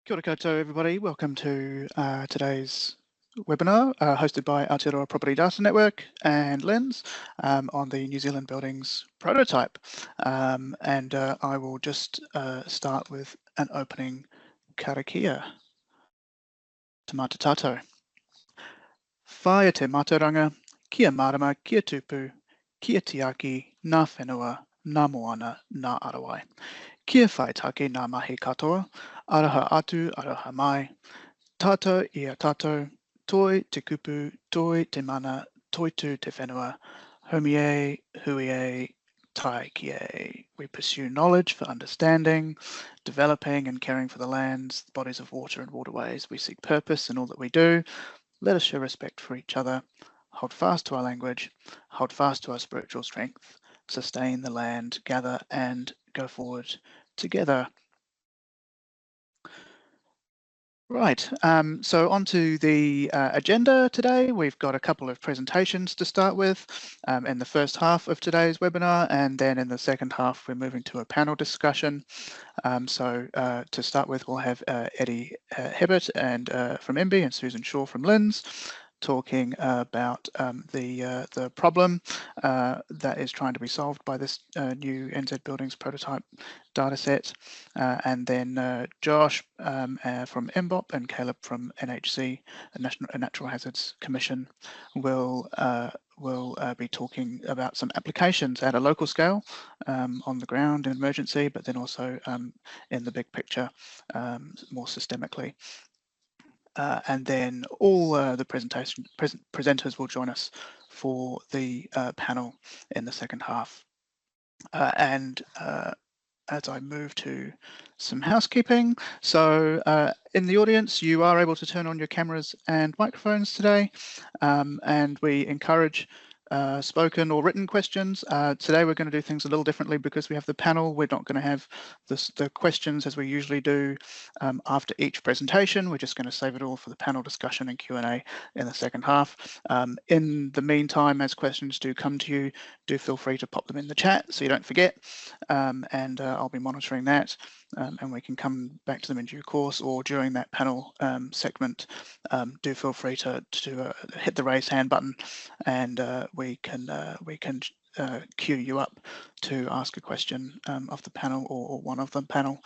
Kia ora koutou, everybody. Welcome to today's webinar hosted by Aotearoa Property Data Network and Lens on the New Zealand Buildings prototype. I will just start with an opening karakia. Te mata tātou. Whaia te mātauranga, kia marama, kia tupu, kia tiaki, nā whenua, nā moana, nā arawai. Kia whai take nā mahi katoa, araha atu, araha mai. Tātou ia tātou, toi te kupu, toi te mana, toi tu te whenua, homie, hui, tai kie. We pursue knowledge for understanding, developing and caring for the lands, the bodies of water and waterways. We seek purpose in all that we do. Let us show respect for each other, hold fast to our language, hold fast to our spiritual strength, sustain the land, gather and go forward together. Right, so on to the agenda today. We've got a couple of presentations to start with in the first half of today's webinar, and then in the second half we're moving to a panel discussion. To start with, we'll have Eddie Hibbert and from MB and Susan Shaw from Lens talking about the problem that is trying to be solved by this new NZ Buildings prototype dataset, and then Josh from MBOP and Caleb from NHC, Natural Hazards Commission, will be talking about some applications at a local scale on the ground in emergency, but then also in the big picture more systemically. And then all the presenters will join us for the panel in the second half. As I move to some housekeeping, so in the audience, you are able to turn on your cameras and microphones today, and we encourage spoken or written questions. Today we're going to do things a little differently because we have the panel. We're not going to have the questions as we usually do after each presentation. We're just going to save it all for the panel discussion and Q&A in the second half. In the meantime, as questions do come to you, do feel free to pop them in the chat so you don't forget, and I'll be monitoring that, and we can come back to them in due course or during that panel segment. Do feel free to hit the raise hand button, and we can queue you up to ask a question of the panel or one of the panel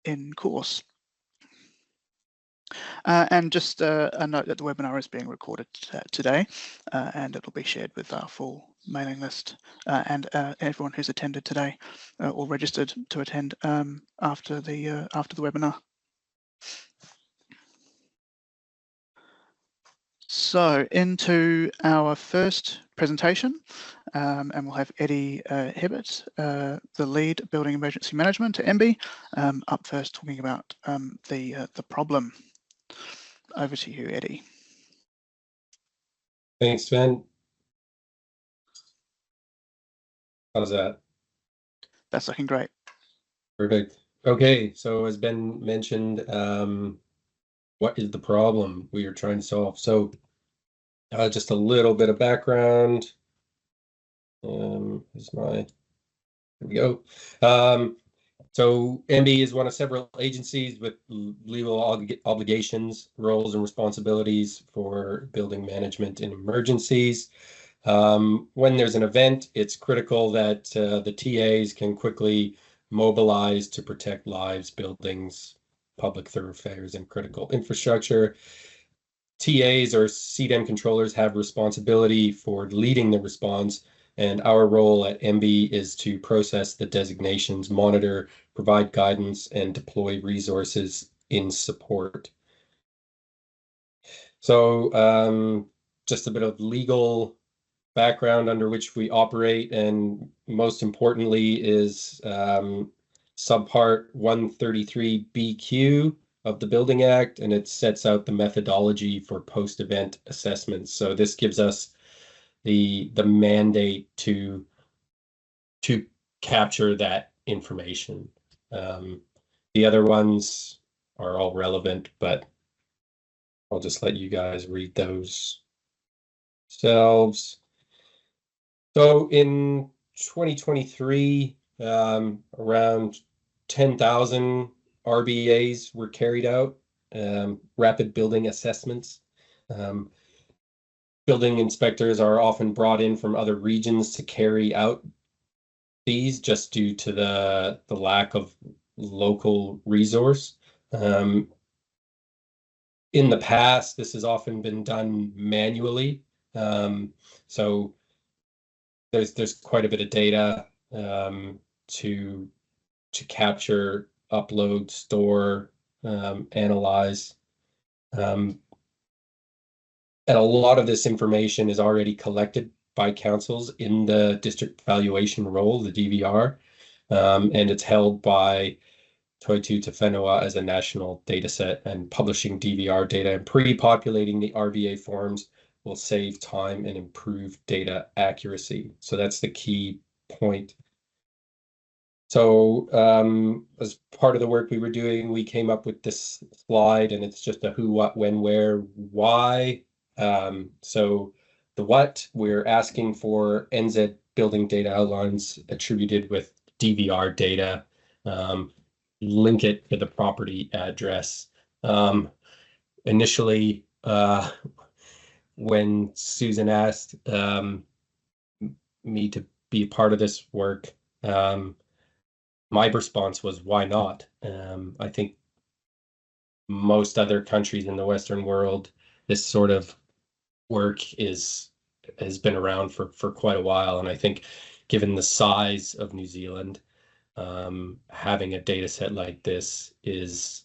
in course. And just a note that the webinar is being recorded today, and it'll be shared with our full mailing list and everyone who's attended today or registered to attend after the webinar. So into our first presentation, and we'll have Eddie Hibbert, the lead building emergency management at MB, up first talking about the problem. Over to you, Eddie. Thanks, Sven. How's that? That's looking great. Perfect. Okay, so as Ben mentioned, what is the problem we are trying to solve? So just a little bit of background. Here we go. So MB is one of several agencies with legal obligations, roles, and responsibilities for building management in emergencies. When there's an event, it's critical that the TAs can quickly mobilize to protect lives, buildings, public thoroughfares, and critical infrastructure. TAs or CDEM controllers have responsibility for leading the response, and our role at MB is to process the designations, monitor, provide guidance, and deploy resources in support. So just a bit of legal background under which we operate, and most importantly is subpart 133BQ of the Building Act, and it sets out the methodology for post-event assessments. So this gives us the mandate to capture that information. The other ones are all relevant, but I'll just let you guys read those yourselves. So in 2023, around 10,000 RBAs were carried out, rapid building assessments. Building inspectors are often brought in from other regions to carry out these just due to the lack of local resource. In the past, this has often been done manually. So there's quite a bit of data to capture, upload, store, analyze. And a lot of this information is already collected by councils in the district valuation role, the DVR, and it's held by Toitu Te Whenua as a national data set, and publishing DVR data and pre-populating the RBA forms will save time and improve data accuracy. So that's the key point. So as part of the work we were doing, we came up with this slide, and it's just a who, what, when, where, why. So the what, we're asking for NZ building data outlines attributed with DVR data, link it to the property address. Initially, when Susan asked me to be a part of this work, my response was, why not? I think most other countries in the Western world, this sort of work has been around for quite a while. And I think given the size of New Zealand, having a data set like this is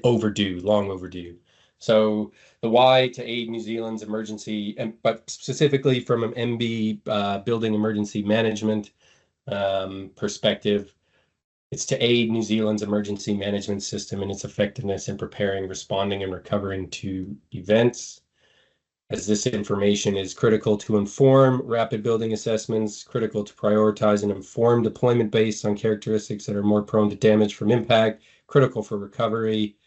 overdue, long overdue. So the why, to aid New Zealand's emergency, but specifically from an MB building emergency management perspective, it's to aid New Zealand's emergency management system and its effectiveness in preparing, responding, and recovering to events. As this information is critical to inform rapid building assessments, critical to prioritize and inform deployment based on characteristics that are more prone to damage from impact, critical for recovery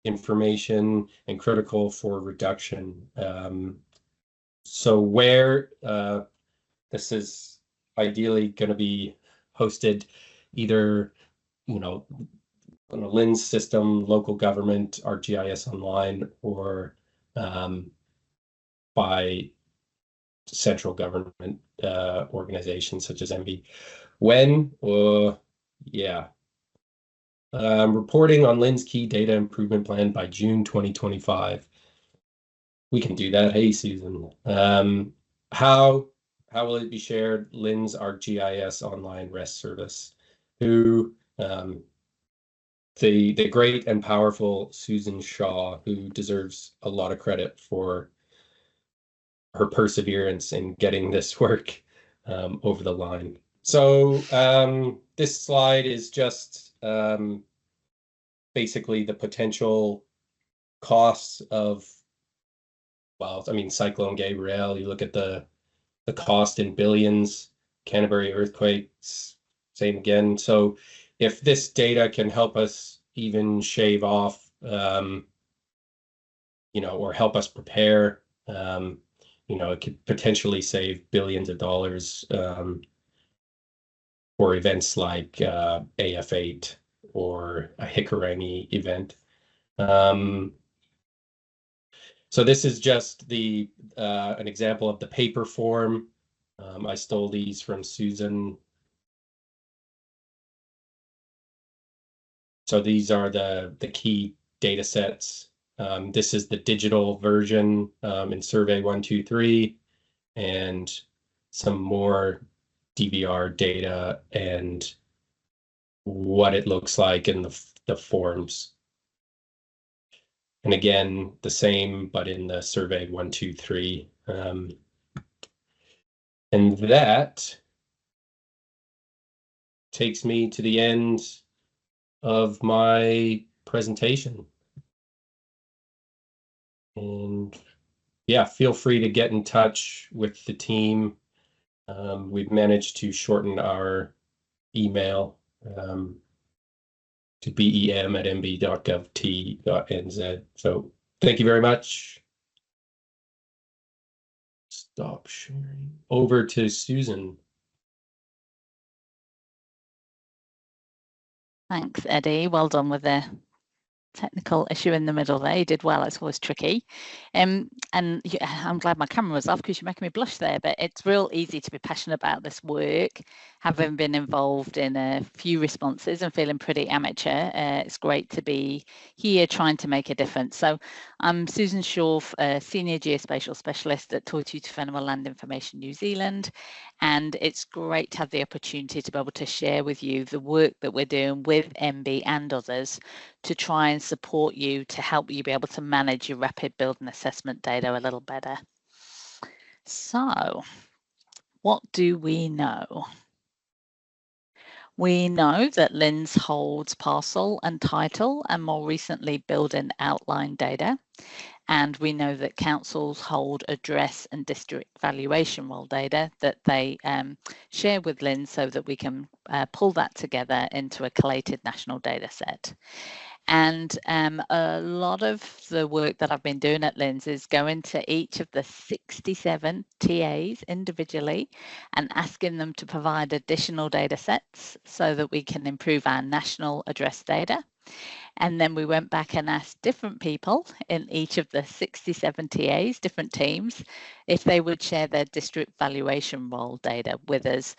information, and critical for reduction. So where this is ideally going to be hosted, either on a LINS system, local government, ArcGIS Online, or by central government organizations such as MB. When? Yeah. Reporting on LINS key data improvement plan by June 2025. We can do that. Hey, Susan. How will it be shared? LINS ArcGIS Online REST service. Who the great and powerful Susan Shaw, who deserves a lot of credit for her perseverance in getting this work over the line. So this slide is just basically the potential costs of, well, I mean, Cyclone Gabrielle, you look at the cost in billions, Canterbury earthquakes, same again. So if this data can help us even shave off, or help us prepare, it could potentially save billions of dollars for events like AF8 or a Hikurangi event. So this is just an example of the paper form. I stole these from Susan. So these are the key data sets. This is the digital version in Survey 123, and some more DVR data and what it looks like in the forms. And again, the same, but in the Survey 123. And that takes me to the end of my presentation. And yeah, feel free to get in touch with the team. We've managed to shorten our email to bem@mb.gov.nz. So thank you very much. Stop sharing. Over to Susan. Thanks, Eddie. Well done with the technical issue in the middle there. You did well. It's always tricky. And yeah, I'm glad my camera was off because you're making me blush there, but it's real easy to be passionate about this work, having been involved in a few responses and feeling pretty amateur. It's great to be here trying to make a difference. So I'm Susan Shaw, a Senior Geospatial Specialist at Tortuga Whenua Land Information New Zealand, and it's great to have the opportunity to be able to share with you the work that we're doing with MB and others to try and support you to help you be able to manage your rapid building assessment data a little better. So, what do we know? We know that LINS holds parcel and title and more recently building outline data. And we know that councils hold address and district valuation role data that they share with LINS so that we can pull that together into a collated national data set. And a lot of the work that I've been doing at LINS is going to each of the 67 TAs individually and asking them to provide additional data sets so that we can improve our national address data. And then we went back and asked different people in each of the 67 TAs, different teams, if they would share their district valuation role data with us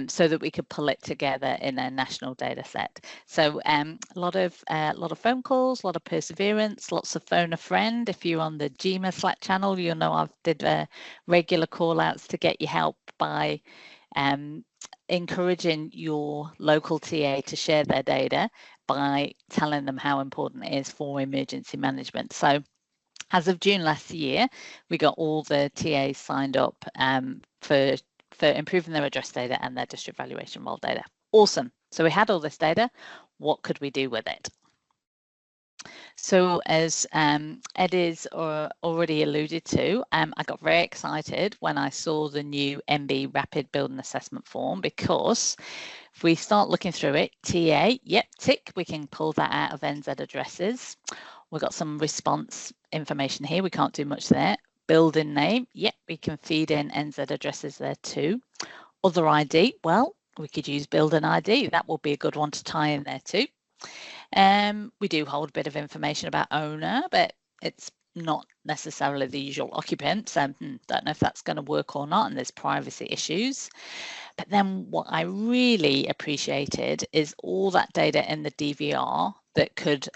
so that we could pull it together in a national data set. So a lot of phone calls, a lot of perseverance, lots of phone a friend. If you're on the GMA Slack channel, you'll know I've did regular call outs to get you help by encouraging your local TA to share their data by telling them how important it is for emergency management. So as of June last year, we got all the TAs signed up for improving their address data and their district valuation role data. Awesome. So we had all this data. What could we do with it? So as Eddie's already alluded to, I got very excited when I saw the new MB Rapid Building Assessment form because if we start looking through it, TA, yep, tick, we can pull that out of NZ addresses. We've got some response information here. We can't do much there. Building name, yep, we can feed in NZ addresses there too. Other ID, well, we could use building ID. That will be a good one to tie in there too. We do hold a bit of information about owner, but it's not necessarily the usual occupant. So don't know if that's going to work or not, and there's privacy issues. But then what I really appreciated is all that data in the DVR that could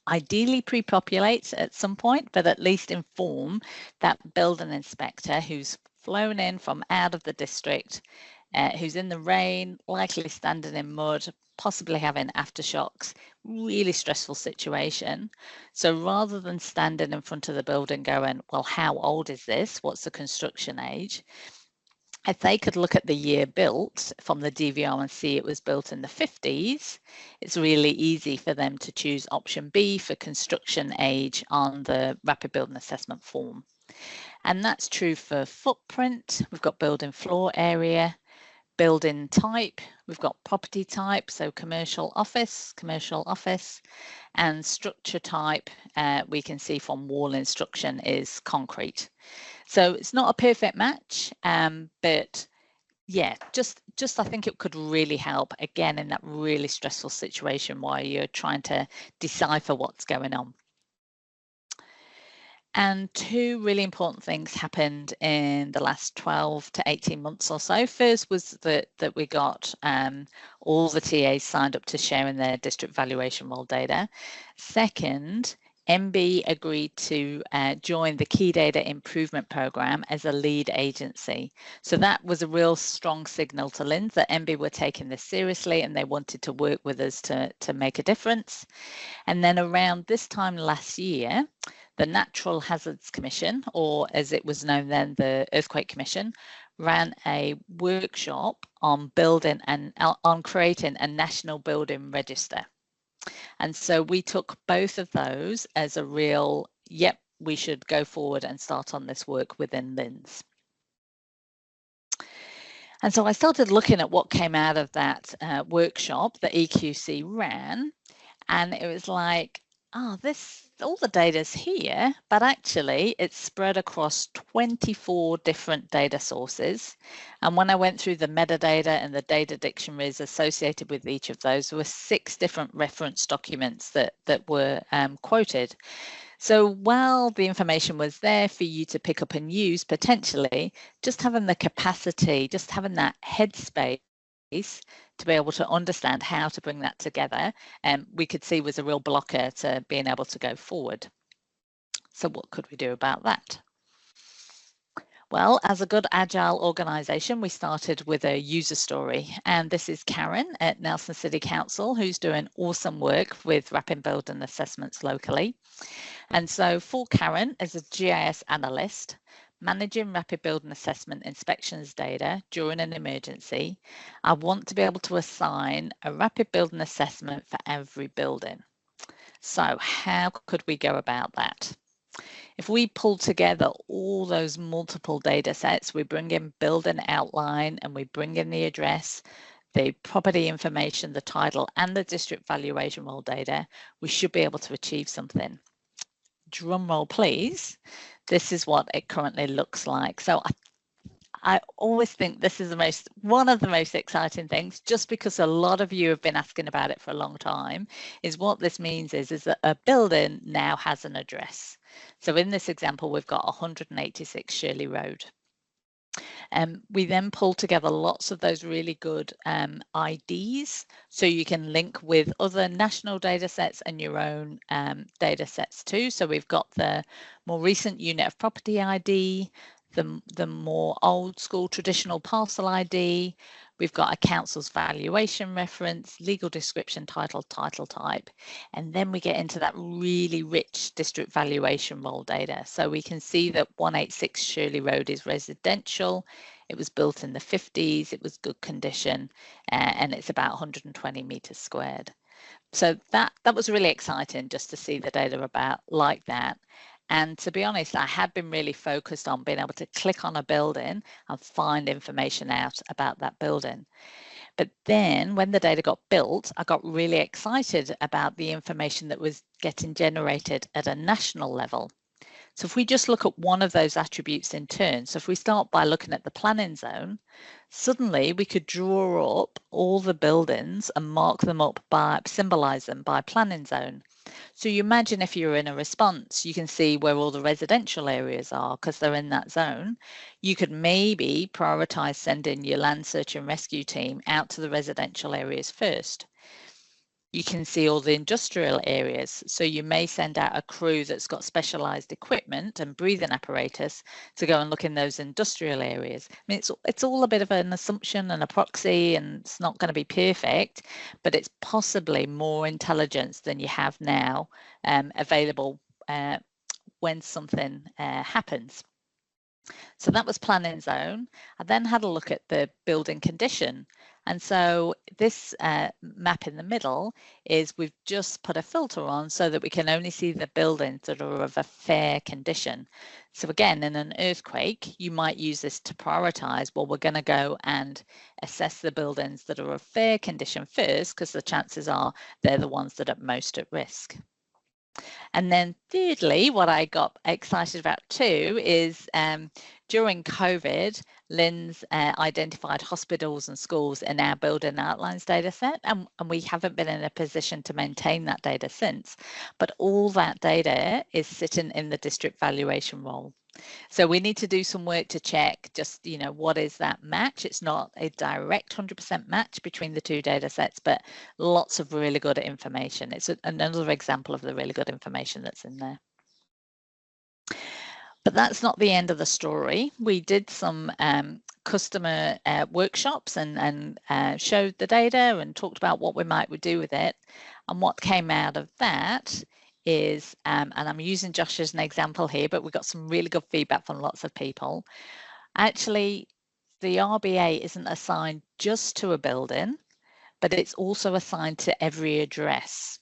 ideally pre-populate at some point, but at least inform that building inspector who's flown in from out of the district, who's in the rain, likely standing in mud, possibly having aftershocks, really stressful situation. So rather than standing in front of the building going, well, how old is this? What's the construction age? If they could look at the year built from the DVR and see it was built in the 50s, it's really easy for them to choose option B for construction age on the Rapid Building Assessment form. And that's true for footprint. We've got building floor area, building type, we've got property type, so commercial office, and structure type, we can see from wall instruction is concrete. So it's not a perfect match, but yeah, just I think it could really help, again, in that really stressful situation while you're trying to decipher what's going on. And two really important things happened in the last 12 to 18 months or so. First was that we got all the TAs signed up to sharing their district valuation role data. Second, MB agreed to join the Key Data Improvement Programme as a lead agency. So that was a real strong signal to LINS that MB were taking this seriously and they wanted to work with us to make a difference. And then around this time last year, the Natural Hazards Commission, or as it was known then, the Earthquake Commission, ran a workshop on building and on creating a national building register. And so we took both of those as a real, yep, we should go forward and start on this work within LINS. And so I started looking at what came out of that workshop that EQC ran, and it was like, all the data's here, but actually it's spread across 24 different data sources. And when I went through the metadata and the data dictionaries associated with each of those, there were 6 different reference documents that were quoted. So while the information was there for you to pick up and use, potentially, just having the capacity, just having that headspace to be able to understand how to bring that together, we could see was a real blocker to being able to go forward. So what could we do about that? Well, as a good agile organisation, we started with a user story, and this is Karen at Nelson City Council, who's doing awesome work with rapid building assessments locally. And so for Karen, as a GIS analyst, managing rapid building assessment inspections data during an emergency, I want to be able to assign a rapid building assessment for every building. So how could we go about that? If we pull together all those multiple data sets, we bring in building outline and we bring in the address, the property information, the title, and the district valuation role data, we should be able to achieve something. Drum roll, please. This is what it currently looks like. So I always think this is one of the most exciting things, just because a lot of you have been asking about it for a long time, is what this means is that a building now has an address. So in this example, we've got 186 Shirley Road. We then pull together lots of those really good IDs, so you can link with other national data sets and your own data sets too. So we've got the more recent unit of property ID, the more old school traditional parcel ID. We've got a council's valuation reference, legal description, title type, and then we get into that really rich district valuation role data. So we can see that 186 Shirley Road is residential. It was built in the 50s, it was good condition, and it's about 120 meters squared. So that was really exciting just to see the data about like that. And to be honest, I had been really focused on being able to click on a building and find information out about that building. But then when the data got built, I got really excited about the information that was getting generated at a national level. So if we just look at one of those attributes in turn, so if we start by looking at the planning zone, suddenly we could draw up all the buildings and mark them up symbolize them by planning zone. So you imagine if you're in a response, you can see where all the residential areas are because they're in that zone. You could maybe prioritize sending your land search and rescue team out to the residential areas first. You can see all the industrial areas. So you may send out a crew that's got specialized equipment and breathing apparatus to go and look in those industrial areas. I mean, it's all a bit of an assumption and a proxy, and it's not going to be perfect, but it's possibly more intelligence than you have now available when something happens. So that was planning zone. I then had a look at the building condition. And so this map in the middle is we've just put a filter on so that we can only see the buildings that are of a fair condition. So again, in an earthquake, you might use this to prioritize, well, we're going to go and assess the buildings that are of fair condition first, because the chances are they're the ones that are most at risk. And then thirdly, what I got excited about too is during COVID, Lynn's identified hospitals and schools in our building outlines data set, and we haven't been in a position to maintain that data since, but all that data is sitting in the district valuation role. So we need to do some work to check just, what is that match? It's not a direct 100% match between the two data sets, but lots of really good information. It's another example of the really good information that's in there. But that's not the end of the story. We did some customer workshops and showed the data and talked about what we might do with it. And what came out of that is, and I'm using Josh as an example here, but we got some really good feedback from lots of people. Actually, the RBA isn't assigned just to a building, but it's also assigned to every address.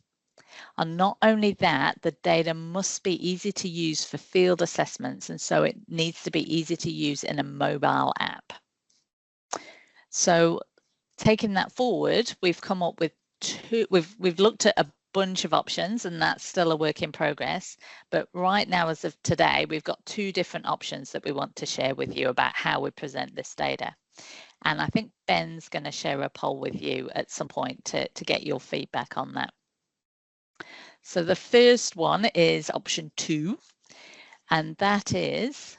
And not only that, the data must be easy to use for field assessments, and so it needs to be easy to use in a mobile app. So taking that forward, we've come up with we've looked at a bunch of options, and that's still a work in progress. But right now, as of today, we've got 2 different options that we want to share with you about how we present this data. And I think Ben's going to share a poll with you at some point to get your feedback on that. So the first one is option 2, and that is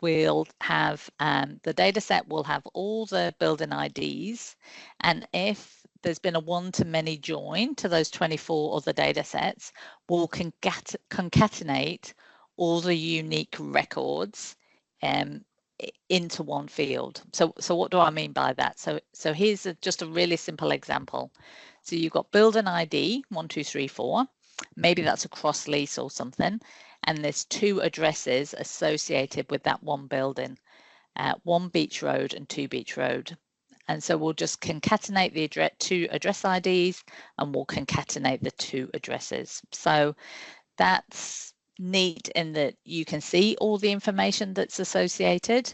we'll have the data set will have all the building IDs, and if there's been a one-to-many join to those 24 other data sets, we'll concatenate all the unique records into one field. So what do I mean by that? So here's just a really simple example. So you've got building ID 1234, maybe that's a cross lease or something, and there's 2 addresses associated with that one building, 1 Beach Road and 2 Beach Road. And so we'll just concatenate the 2 address IDs, and we'll concatenate the 2 addresses. So that's neat in that you can see all the information that's associated.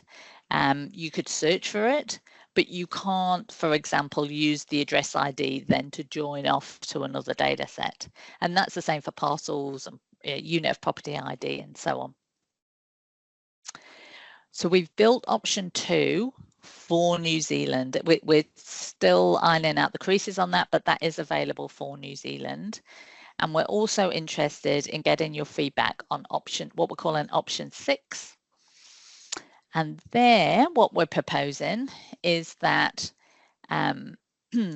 You could search for it, but you can't, for example, use the address ID then to join off to another data set. And that's the same for parcels and unit of property ID and so on. So we've built option 2 for New Zealand. We're still ironing out the creases on that, but that is available for New Zealand. And we're also interested in getting your feedback on what we're calling option 6. And there, what we're proposing is that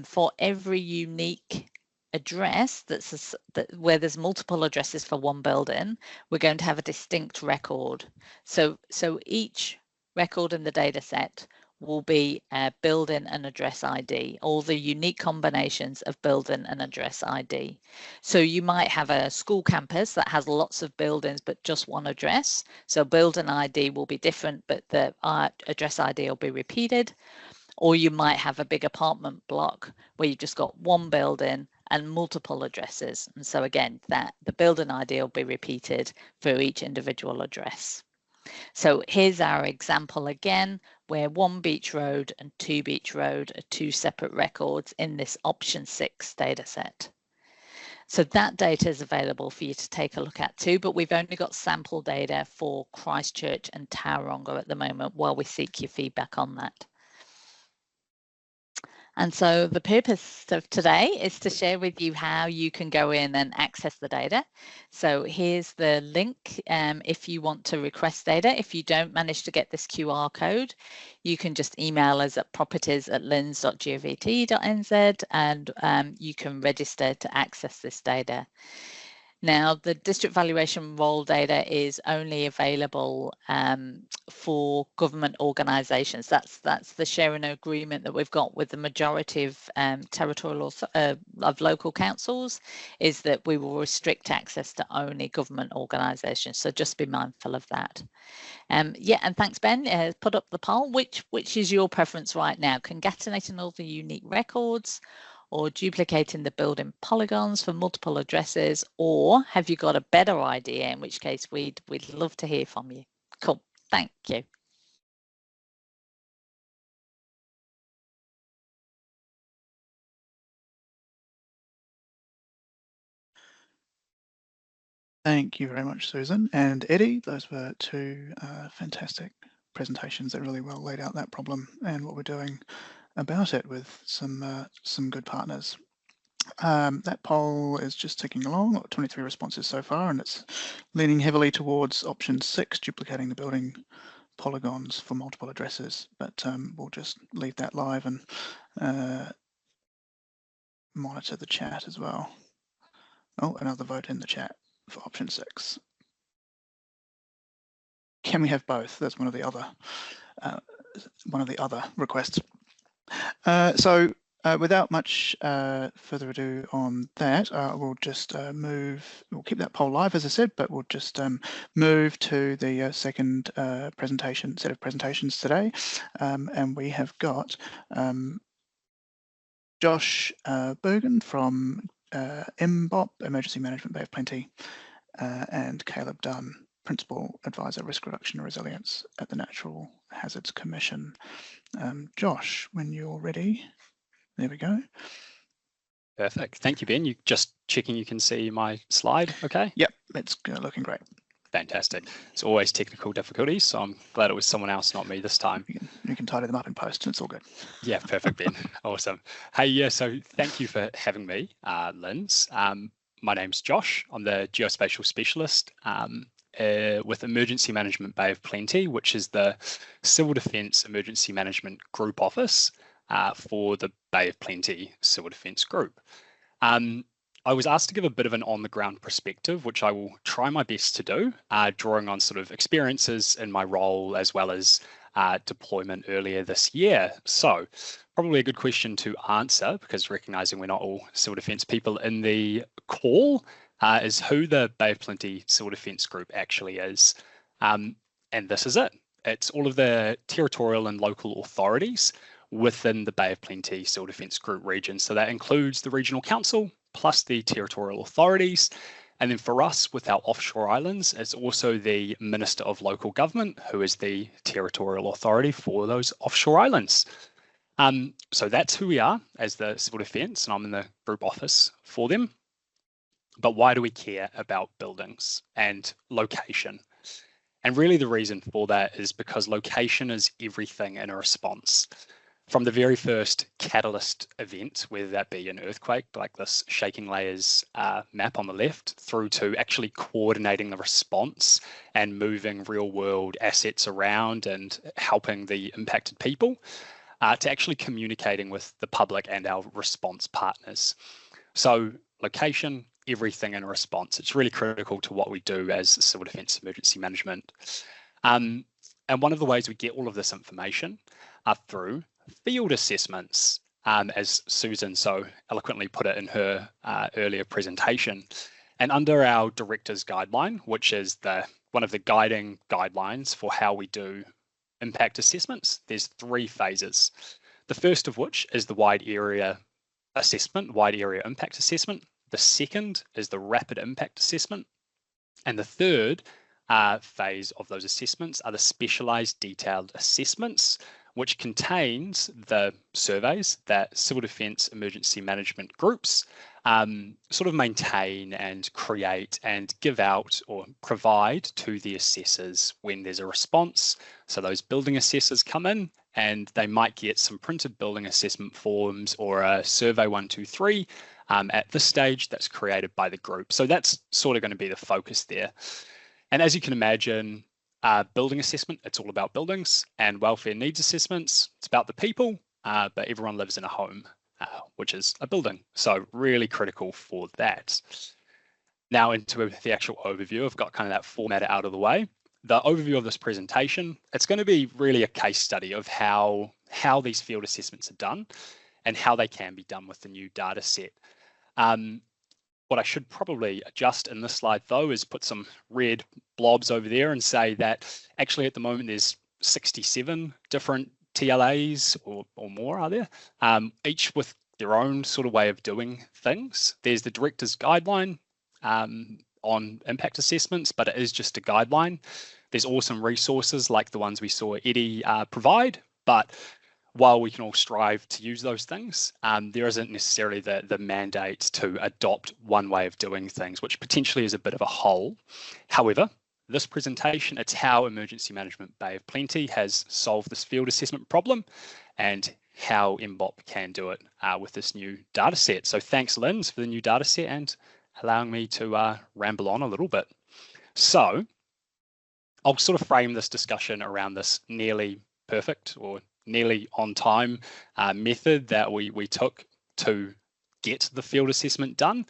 for every unique address where there's multiple addresses for one building, we're going to have a distinct record. So each record in the data set will be a building and address ID, all the unique combinations of building and address ID. So you might have a school campus that has lots of buildings but just one address. So building ID will be different, but the address ID will be repeated. Or you might have a big apartment block where you've just got one building and multiple addresses. And so again, the building ID will be repeated for each individual address. So here's our example again, where 1 Beach Road and 2 Beach Road are 2 separate records in this option 6 data set. So that data is available for you to take a look at too, but we've only got sample data for Christchurch and Tauranga at the moment while we seek your feedback on that. And so the purpose of today is to share with you how you can go in and access the data. So here's the link if you want to request data. If you don't manage to get this QR code, you can just email us at properties@lins.govt.nz and you can register to access this data. Now, the district valuation roll data is only available for government organisations. That's the sharing agreement that we've got with the majority of territorial of local councils, is that we will restrict access to only government organisations. So just be mindful of that. Yeah, and thanks, Ben. Put up the poll. Which is your preference right now? Concatenating all the unique records, or duplicating the building polygons for multiple addresses, or have you got a better idea, in which case we'd love to hear from you. Cool, thank you. Thank you very much, Susan and Eddie. Those were 2 fantastic presentations that really well laid out that problem and what we're doing about it with some good partners. That poll is just ticking along, 23 responses so far, and it's leaning heavily towards option 6, duplicating the building polygons for multiple addresses, but we'll just leave that live and monitor the chat as well. Oh, another vote in the chat for option 6. Can we have both? That's one of the other requests. Without much further ado on that, we'll just we'll keep that poll live, as I said, but we'll just move to the second set of presentations today. And we have got Josh Bergen from MBOP, Emergency Management Bay of Plenty, and Caleb Dunn, Principal Advisor, Risk Reduction and Resilience at the Natural Hazards Commission. Josh, when you're ready. There we go. Perfect. Thank you, Ben. You just checking you can see my slide, okay? Yep, it's looking great. Fantastic. It's always technical difficulties, so I'm glad it was someone else, not me this time. You can tidy them up in post, it's all good. Yeah, perfect, Ben. Awesome. Hey, yeah, so thank you for having me, Linz. My name's Josh. I'm the geospatial specialist with Emergency Management Bay of Plenty, which is the Civil Defence Emergency Management Group Office for the Bay of Plenty Civil Defence Group. I was asked to give a bit of an on-the-ground perspective, which I will try my best to do, drawing on sort of experiences in my role as well as deployment earlier this year. So probably a good question to answer, because recognizing we're not all civil defence people in the call, is who the Bay of Plenty Civil Defence Group actually is. And this is it. It's all of the territorial and local authorities within the Bay of Plenty Civil Defence Group region. So that includes the Regional Council, plus the territorial authorities. And then for us, with our offshore islands, it's also the Minister of Local Government, who is the territorial authority for those offshore islands. So that's who we are as the Civil Defence, and I'm in the group office for them. But why do we care about buildings and location? And really the reason for that is because location is everything in a response. From the very first catalyst event, whether that be an earthquake, like this shaking layers map on the left, through to actually coordinating the response and moving real world assets around and helping the impacted people, to actually communicating with the public and our response partners. So location, everything in a response. It's really critical to what we do as Civil Defence Emergency Management. And one of the ways we get all of this information are through field assessments, as Susan so eloquently put it in her earlier presentation. And under our director's guideline, which is one of the guiding guidelines for how we do impact assessments, there's 3 phases. The first of which is the wide area assessment, wide area impact assessment. The second is the rapid impact assessment. And the third phase of those assessments are the specialised detailed assessments, which contains the surveys that Civil Defence Emergency Management groups sort of maintain and create and give out or provide to the assessors when there's a response. So those building assessors come in and they might get some printed building assessment forms or a survey 123 at this stage that's created by the group. So that's sort of going to be the focus there. And as you can imagine, building assessment, it's all about buildings, and welfare needs assessments, it's about the people, but everyone lives in a home, which is a building. So really critical for that. Now into the actual overview. I've got kind of that format out of the way. The overview of this presentation, it's going to be really a case study of how these field assessments are done and how they can be done with the new data set. What I should probably adjust in this slide though is put some red blobs over there and say that actually at the moment there's 67 different TLAs or more, are there? Each with their own sort of way of doing things. There's the director's guideline on impact assessments, but it is just a guideline. There's awesome resources like the ones we saw Eddie provide, but while we can all strive to use those things, there isn't necessarily the mandate to adopt one way of doing things, which potentially is a bit of a hole. However, this presentation, it's how Emergency Management Bay of Plenty has solved this field assessment problem and how MBOP can do it with this new data set. So thanks, Linz, for the new data set and allowing me to ramble on a little bit. So I'll sort of frame this discussion around this nearly perfect or nearly on time method that we took to get the field assessment done.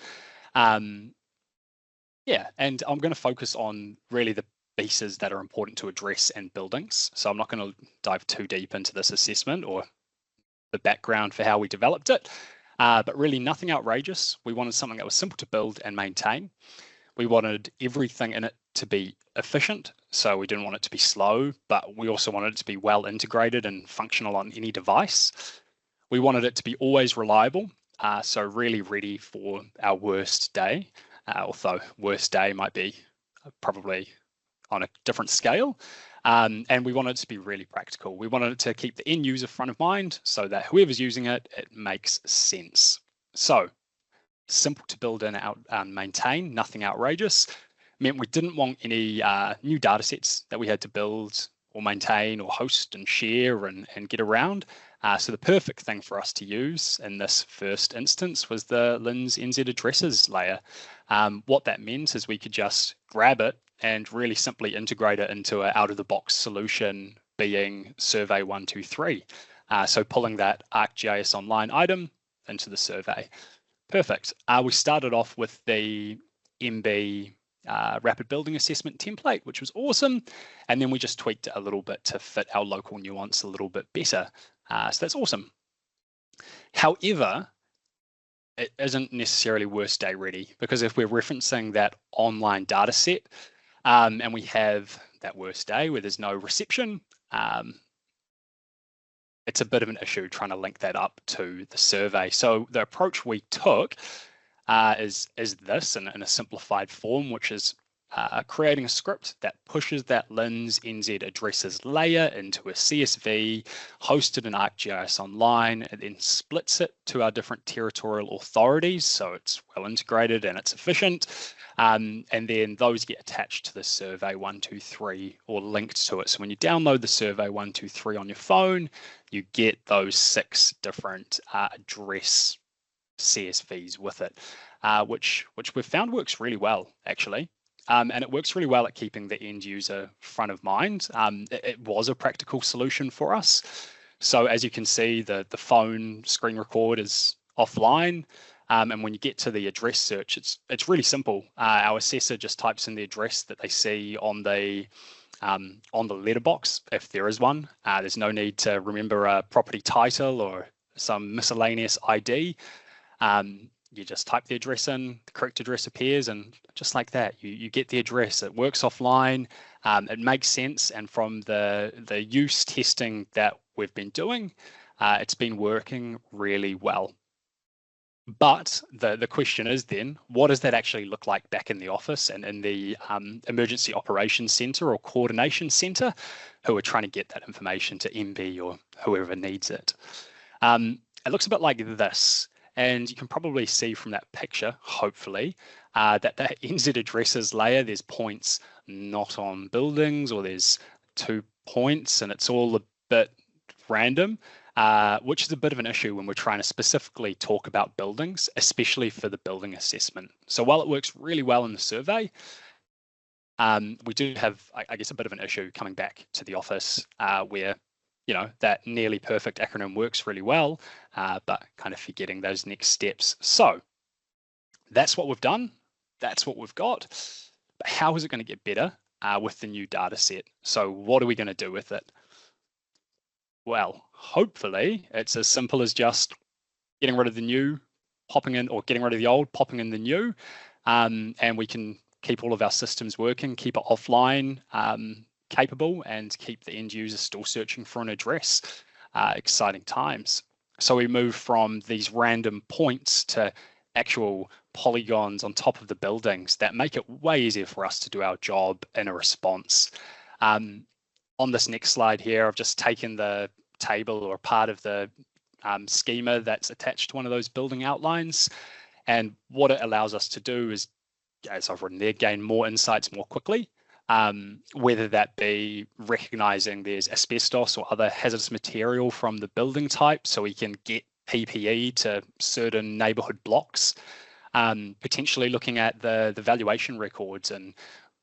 Yeah, and I'm going to focus on really the pieces that are important to address in buildings. So I'm not going to dive too deep into this assessment or the background for how we developed it, but really nothing outrageous. We wanted something that was simple to build and maintain. We wanted everything in it to be efficient, so we didn't want it to be slow, but we also wanted it to be well integrated and functional on any device. We wanted it to be always reliable, so really ready for our worst day, although worst day might be probably on a different scale. And we wanted it to be really practical. We wanted it to keep the end user front of mind so that whoever's using it, it makes sense. So simple to build in and maintain, nothing outrageous. Meant we didn't want any new data sets that we had to build or maintain or host and share and get around. So the perfect thing for us to use in this first instance was the LINS NZ addresses layer. What that meant is we could just grab it and really simply integrate it into an out-of-the-box solution, being survey 123. So pulling that ArcGIS Online item into the survey. Perfect. We started off with the MB rapid building assessment template, which was awesome. And then we just tweaked it a little bit to fit our local nuance a little bit better. So that's awesome. However, it isn't necessarily worst day ready, because if we're referencing that online data set and we have that worst day where there's no reception, it's a bit of an issue trying to link that up to the survey. So the approach we took is this in a simplified form, which is creating a script that pushes that LINS NZ addresses layer into a CSV hosted in ArcGIS Online, and then splits it to our different territorial authorities, so it's well integrated and it's efficient. And then those get attached to the survey 123 or linked to it. So when you download the survey 123 on your phone, you get those 6 different address CSVs with it, which we've found works really well, actually. And it works really well at keeping the end user front of mind. It was a practical solution for us. So as you can see, the phone screen record is offline. And when you get to the address search, it's really simple. Our assessor just types in the address that they see on the letterbox, if there is one. There's no need to remember a property title or some miscellaneous ID. You just type the address in, the correct address appears, and just like that, you get the address. It works offline. It makes sense, and from the use testing that we've been doing, it's been working really well. But the question is then, what does that actually look like back in the office and in the emergency operations center or coordination center, who are trying to get that information to MB or whoever needs it? It looks a bit like this. And you can probably see from that picture, hopefully, that the NZ addresses layer, there's points not on buildings, or there's 2 points, and it's all a bit random, which is a bit of an issue when we're trying to specifically talk about buildings, especially for the building assessment. So while it works really well in the survey, we do have, I guess, a bit of an issue coming back to the office where that nearly perfect acronym works really well, but kind of forgetting those next steps. So that's what we've done. That's what we've got. But how is it going to get better with the new data set? So what are we going to do with it? Well, hopefully it's as simple as just getting rid of the new, popping in, or getting rid of the old, popping in the new, and we can keep all of our systems working, keep it offline, capable, and keep the end user still searching for an address. Exciting times. So we move from these random points to actual polygons on top of the buildings that make it way easier for us to do our job in a response. On this next slide here, I've just taken the table or part of the schema that's attached to one of those building outlines. And what it allows us to do is, as I've written there, gain more insights more quickly. Whether that be recognizing there's asbestos or other hazardous material from the building type, so we can get PPE to certain neighborhood blocks, potentially looking at the valuation records and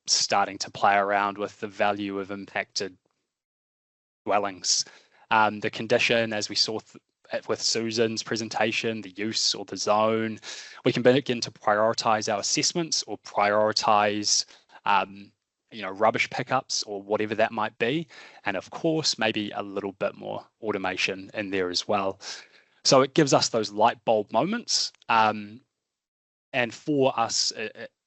starting to play around with the value of impacted dwellings. The condition, as we saw with Susan's presentation, the use or the zone, we can begin to prioritize our assessments or prioritize rubbish pickups or whatever that might be. And of course, maybe a little bit more automation in there as well. So it gives us those light bulb moments. And for us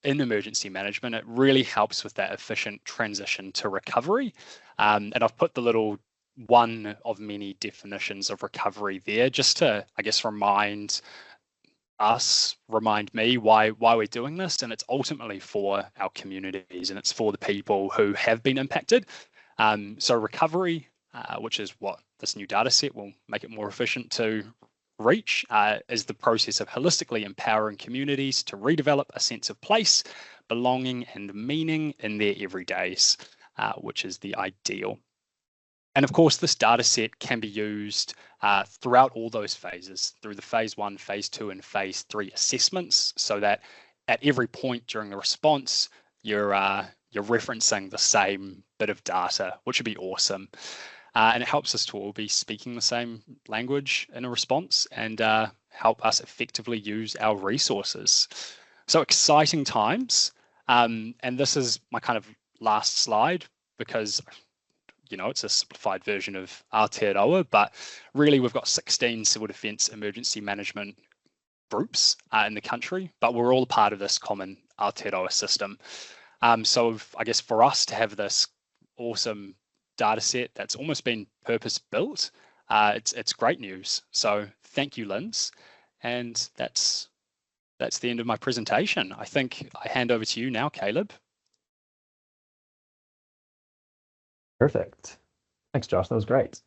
in emergency management, it really helps with that efficient transition to recovery. And I've put the little one of many definitions of recovery there, just to, I guess, remind me why we're doing this. And it's ultimately for our communities, and it's for the people who have been impacted. So recovery, which is what this new data set will make it more efficient to REACH is the process of holistically empowering communities to redevelop a sense of place, belonging, and meaning in their everydays, which is the ideal. And of course, this data set can be used throughout all those phases, through the phase 1, phase 2, and phase 3 assessments, so that at every point during the response, you're referencing the same bit of data, which would be awesome. And it helps us to all be speaking the same language in a response and help us effectively use our resources. So exciting times. And this is my kind of last slide, because it's a simplified version of Aotearoa, but really we've got 16 civil defence emergency management groups in the country, but we're all a part of this common Aotearoa system. So I guess for us to have this awesome data set that's almost been purpose built, it's great news. So thank you, Linz. And that's the end of my presentation. I think I hand over to you now, Caleb. Perfect. Thanks, Josh. That was great.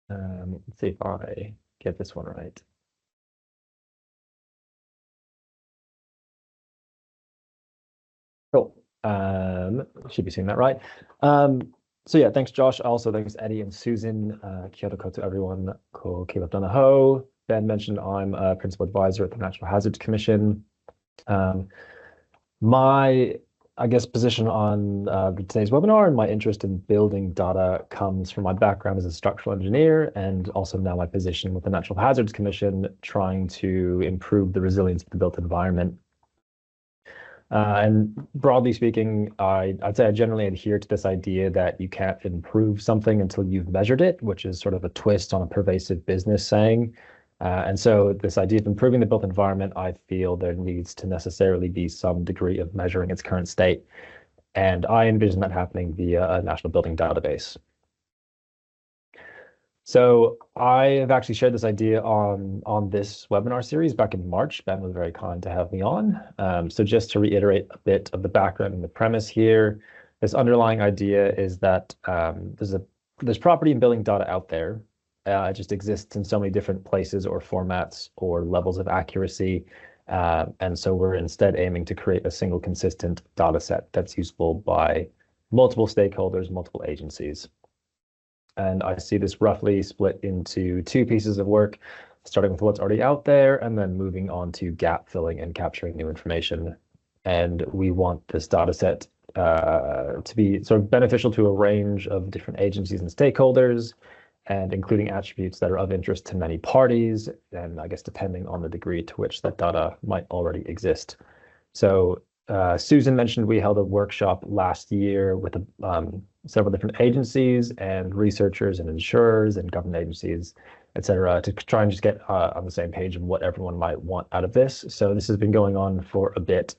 Let's see if I get this one right. Cool. Should be seeing that right. So yeah, thanks, Josh. Also, thanks, Eddie and Susan. Kia ora koutou, everyone. Ko Caleb Donahoe. Ben mentioned I'm a principal advisor at the Natural Hazards Commission. My position on today's webinar and my interest in building data comes from my background as a structural engineer, and also now my position with the Natural Hazards Commission, trying to improve the resilience of the built environment. And broadly speaking, I'd say I generally adhere to this idea that you can't improve something until you've measured it, which is sort of a twist on a pervasive business saying. And so this idea of improving the built environment, I feel there needs to necessarily be some degree of measuring its current state. And I envision that happening via a national building database. So I have actually shared this idea on this webinar series back in March. Ben was very kind to have me on. So just to reiterate a bit of the background and the premise here, this underlying idea is that there's property and building data out there. It just exists in so many different places or formats or levels of accuracy. And so we're instead aiming to create a single consistent data set that's useful by multiple stakeholders, multiple agencies. And I see this roughly split into two pieces of work, starting with what's already out there and then moving on to gap filling and capturing new information. And we want this data set to be sort of beneficial to a range of different agencies and stakeholders, and including attributes that are of interest to many parties, and I guess depending on the degree to which that data might already exist. So Susan mentioned we held a workshop last year with several different agencies and researchers and insurers and government agencies, et cetera, to try and just get on the same page of what everyone might want out of this. So this has been going on for a bit.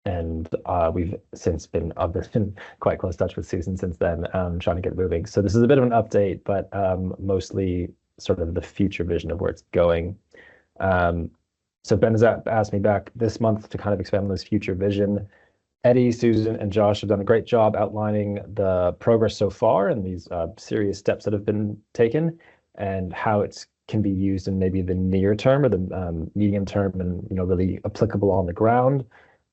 And we've since been, I've been in quite close touch with Susan since then, trying to get moving. So this is a bit of an update, but mostly sort of the future vision of where it's going. So Ben has asked me back this month to kind of expand on this future vision. Eddie, Susan, and Josh have done a great job outlining the progress so far and these serious steps that have been taken and how it can be used in maybe the near term or the medium term and really applicable on the ground.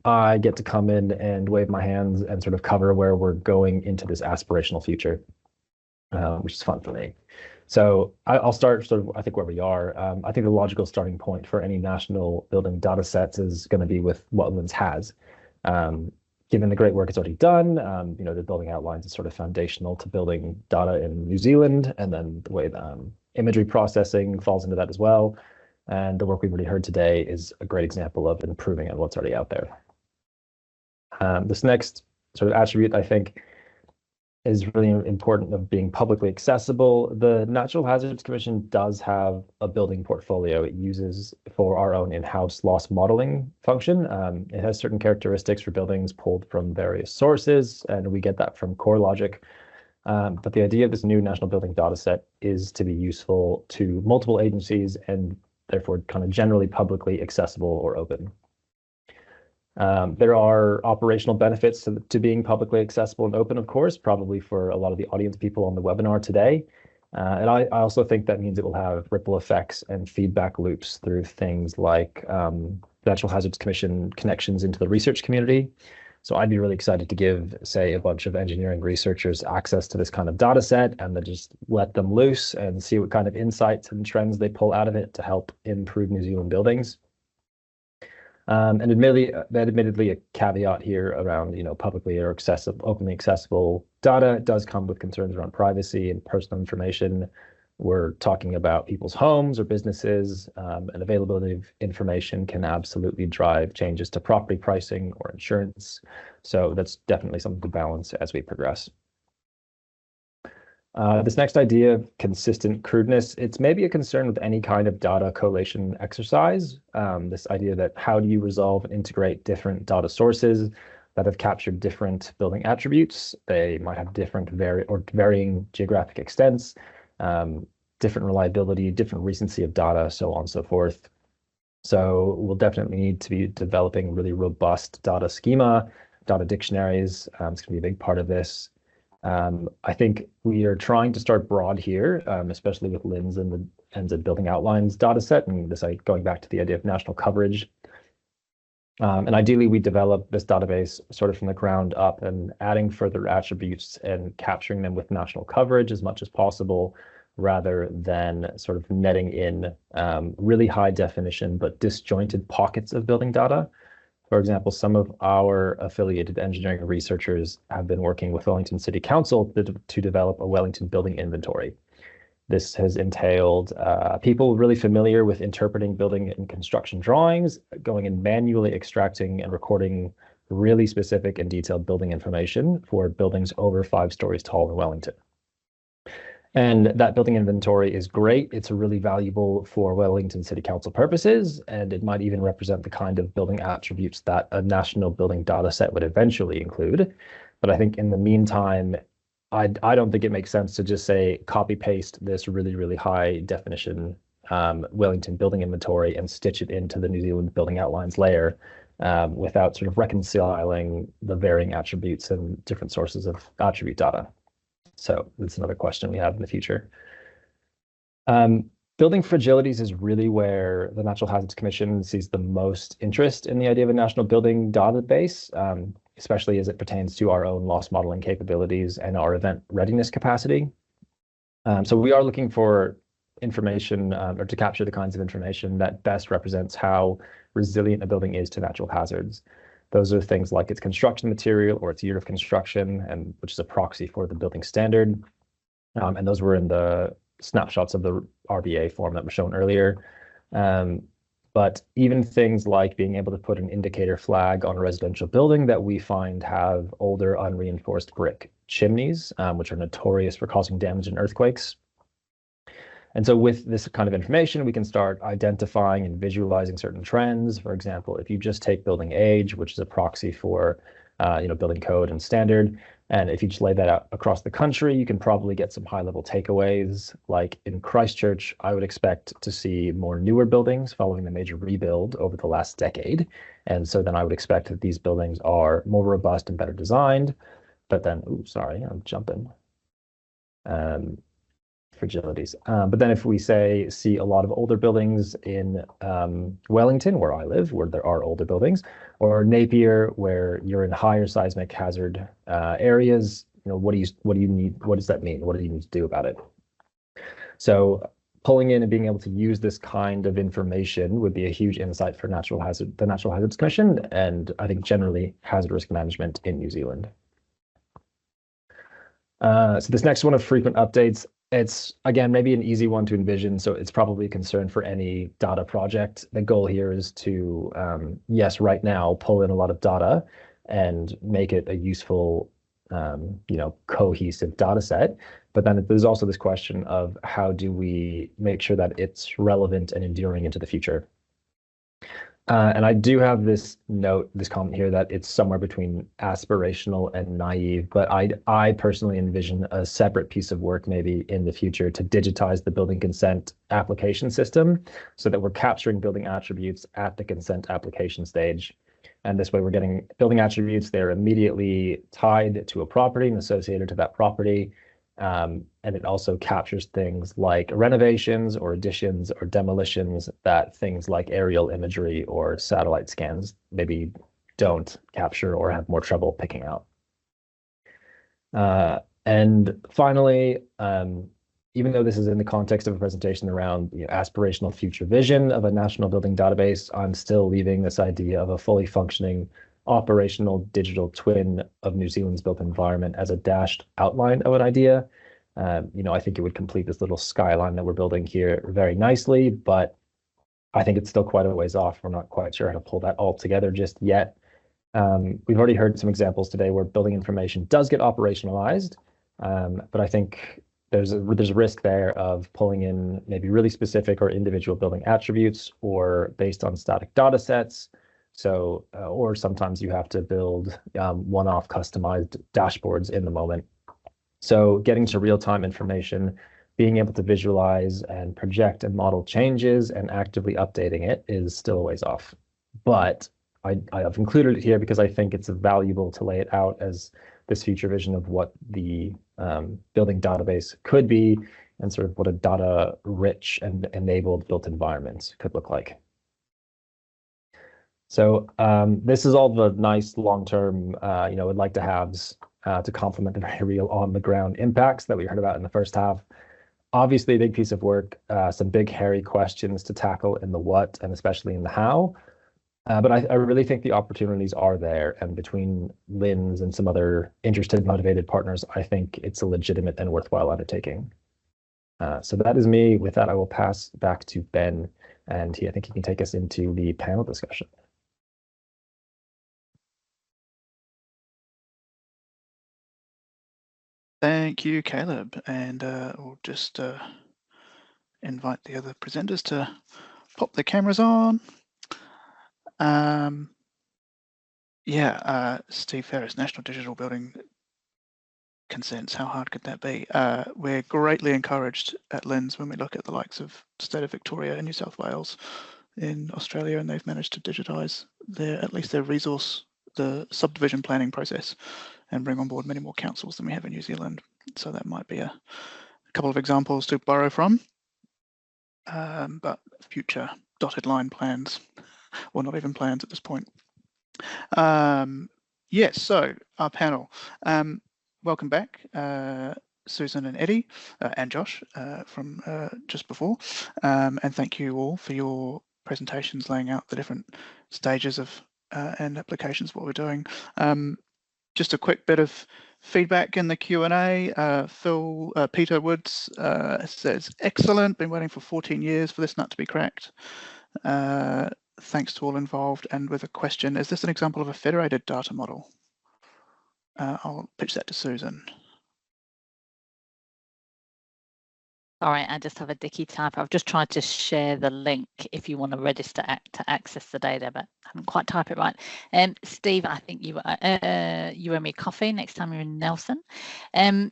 I get to come in and wave my hands and sort of cover where we're going into this aspirational future, which is fun for me. So I'll start sort of, I think, where we are. I think the logical starting point for any national building data sets is going to be with what Linz has. Given the great work it's already done, the building outlines is sort of foundational to building data in New Zealand, and then the way the imagery processing falls into that as well. And the work we've already heard today is a great example of improving on what's already out there. This next sort of attribute, I think, is really important of being publicly accessible. The Natural Hazards Commission does have a building portfolio it uses for our own in-house loss modeling function. It has certain characteristics for buildings pulled from various sources, and we get that from CoreLogic. But the idea of this new national building data set is to be useful to multiple agencies and therefore kind of generally publicly accessible or open. There are operational benefits to being publicly accessible and open, of course, probably for a lot of the audience people on the webinar today. And I also think that means it will have ripple effects and feedback loops through things like the Natural Hazards Commission connections into the research community. So I'd be really excited to give, say, a bunch of engineering researchers access to this kind of data set and then just let them loose and see what kind of insights and trends they pull out of it to help improve New Zealand buildings. And admittedly, a caveat here around, publicly or openly accessible data does come with concerns around privacy and personal information. We're talking about people's homes or businesses, and availability of information can absolutely drive changes to property pricing or insurance. So that's definitely something to balance as we progress. This next idea of consistent crudeness, it's maybe a concern with any kind of data collation exercise. This idea that how do you resolve and integrate different data sources that have captured different building attributes? They might have different varying geographic extents, different reliability, different recency of data, so on and so forth. So we'll definitely need to be developing really robust data schema, data dictionaries. It's going to be a big part of this. I think we are trying to start broad here, especially with LINS and the NZ Building Outlines data set, and this going back to the idea of national coverage. And ideally, we develop this database sort of from the ground up and adding further attributes and capturing them with national coverage as much as possible, rather than sort of netting in really high definition but disjointed pockets of building data. For example, some of our affiliated engineering researchers have been working with Wellington City Council to develop a Wellington building inventory. This has entailed people really familiar with interpreting building and construction drawings, going and manually extracting and recording really specific and detailed building information for buildings over 5 stories tall in Wellington. And that building inventory is great. It's really valuable for Wellington City Council purposes, and it might even represent the kind of building attributes that a national building data set would eventually include. But I think in the meantime, I don't think it makes sense to just say copy paste this really, really high definition Wellington building inventory and stitch it into the New Zealand Building Outlines layer without sort of reconciling the varying attributes and different sources of attribute data. So that's another question we have in the future. Building fragilities is really where the Natural Hazards Commission sees the most interest in the idea of a national building database, especially as it pertains to our own loss modeling capabilities and our event readiness capacity. So we are looking for information or to capture the kinds of information that best represents how resilient a building is to natural hazards. Those are things like its construction material or its year of construction, and which is a proxy for the building standard. And those were in the snapshots of the RBA form that were shown earlier. But even things like being able to put an indicator flag on a residential building that we find have older unreinforced brick chimneys, which are notorious for causing damage in earthquakes. And so with this kind of information, we can start identifying and visualizing certain trends. For example, if you just take building age, which is a proxy for building code and standard, and if you just lay that out across the country, you can probably get some high-level takeaways. Like in Christchurch, I would expect to see more newer buildings following the major rebuild over the last decade. And so then I would expect that these buildings are more robust and better designed. But then, sorry, I'm jumping. Fragilities. But then if we see a lot of older buildings in Wellington, where I live, where there are older buildings, or Napier, where you're in higher seismic hazard areas, what do you need? What does that mean? What do you need to do about it? So pulling in and being able to use this kind of information would be a huge insight for the Natural Hazards Commission, and I think generally hazard risk management in New Zealand. So this next one of frequent updates, it's, again, maybe an easy one to envision, so it's probably a concern for any data project. The goal here is to, yes, right now, pull in a lot of data and make it a useful, cohesive data set. But then there's also this question of how do we make sure that it's relevant and enduring into the future? And I do have this comment here that it's somewhere between aspirational and naive, but I personally envision a separate piece of work maybe in the future to digitize the building consent application system so that we're capturing building attributes at the consent application stage. And this way we're getting building attributes, they're immediately tied to a property and associated to that property. And it also captures things like renovations or additions or demolitions that things like aerial imagery or satellite scans maybe don't capture or have more trouble picking out. And finally, even though this is in the context of a presentation around aspirational future vision of a national building database, I'm still leaving this idea of a fully functioning operational digital twin of New Zealand's built environment as a dashed outline of an idea. I think it would complete this little skyline that we're building here very nicely, but I think it's still quite a ways off. We're not quite sure how to pull that all together just yet. We've already heard some examples today where building information does get operationalized, but I think there's a risk there of pulling in maybe really specific or individual building attributes or based on static data sets. So, or sometimes you have to build one-off customized dashboards in the moment. So getting to real-time information, being able to visualize and project and model changes and actively updating it is still a ways off. But I've included it here because I think it's valuable to lay it out as this future vision of what the building database could be and sort of what a data-rich and enabled built environment could look like. So this is all the nice long-term, would like to haves to complement the very real on-the-ground impacts that we heard about in the first half. Obviously, a big piece of work, some big hairy questions to tackle in the what and especially in the how. But I really think the opportunities are there, and between LINZ and some other interested, motivated partners, I think it's a legitimate and worthwhile undertaking. So that is me. With that, I will pass back to Ben, and I think he can take us into the panel discussion. Thank you, Caleb. And we'll just invite the other presenters to pop their cameras on. Steve Ferris, National Digital Building Consents. How hard could that be? We're greatly encouraged at LINZ when we look at the likes of the state of Victoria and New South Wales in Australia, and they've managed to digitise at least their resource, the subdivision planning process, and bring on board many more councils than we have in New Zealand. So that might be a couple of examples to borrow from. But future dotted line plans, or not even plans at this point. Yes, so our panel. Welcome back, Susan and Eddie, and Josh from just before. And thank you all for your presentations laying out the different stages of and applications of what we're doing. Just a quick bit of feedback in the Q&A. Peter Woods says, excellent, been waiting for 14 years for this nut to be cracked. Thanks to all involved. And with a question, is this an example of a federated data model? I'll pitch that to Susan. All right, I just have a dicky type. I've just tried to share the link if you want to register to access the data, but I haven't quite typed it right. Steve, I think you owe me coffee next time you're in Nelson.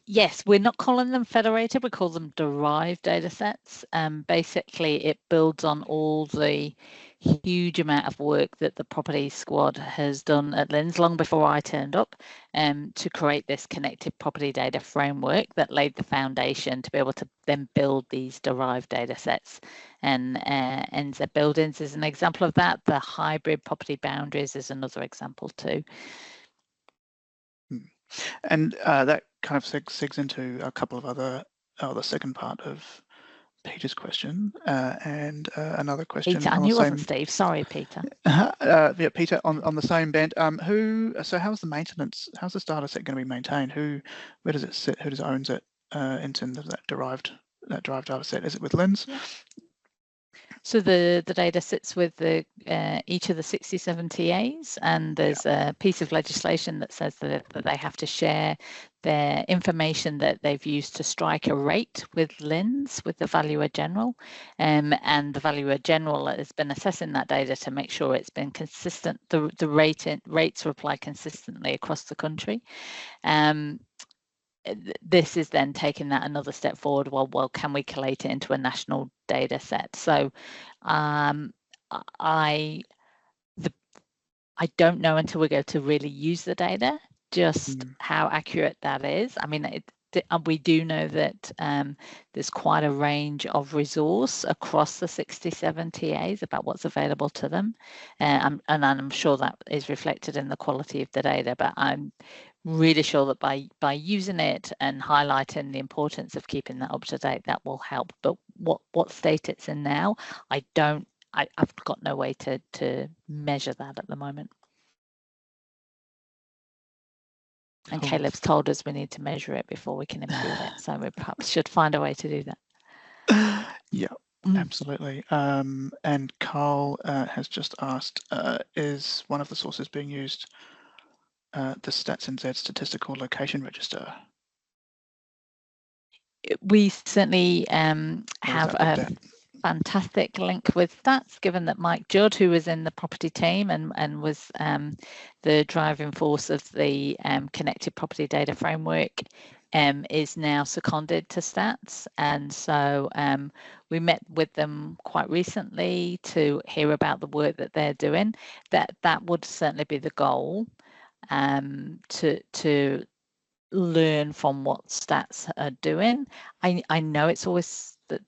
Yes, we're not calling them federated, we call them derived data sets. Basically, it builds on all the huge amount of work that the property squad has done at LINZ long before I turned up to create this connected property data framework that laid the foundation to be able to then build these derived data sets. And NZ Buildings is an example of that. The hybrid property boundaries is another example too. And that kind of segs into a couple of other, the second part of Peter's question and another question. Peter, I knew it wasn't Steve. Sorry, Peter. Yeah, Peter, on the same bent. So how's the maintenance? How's this data set going to be maintained? Where does it sit? Who owns it in terms of that derived data set? Is it with LINZ? Yeah. So the data sits with each of the 67 TAs, and there's a piece of legislation that says that they have to share their information that they've used to strike a rate with LINZ, with the Valuer General, and the Valuer General has been assessing that data to make sure it's been consistent. The rates are applied consistently across the country. This is then taking that another step forward. Well, can we collate it into a national data set? So I don't know until we go to really use the data just how accurate that is. I mean, we do know that there's quite a range of resource across the 67 TAs about what's available to them, and I'm sure that is reflected in the quality of the data, but I'm really sure that by using it and highlighting the importance of keeping that up to date, that will help. But what state it's in now, I've got no way to measure that at the moment. And Cool. Caleb's told us we need to measure it before we can improve it, so we perhaps should find a way to do that. Yeah, absolutely. And Carl has just asked, is one of the sources being used the StatsNZ statistical location register? We certainly have a fantastic link with stats, given that Mike Judd, who was in the property team and was the driving force of the connected property data framework, is now seconded to stats. And so we met with them quite recently to hear about the work that they're doing. That would certainly be the goal, to learn from what stats are doing. I know it's always that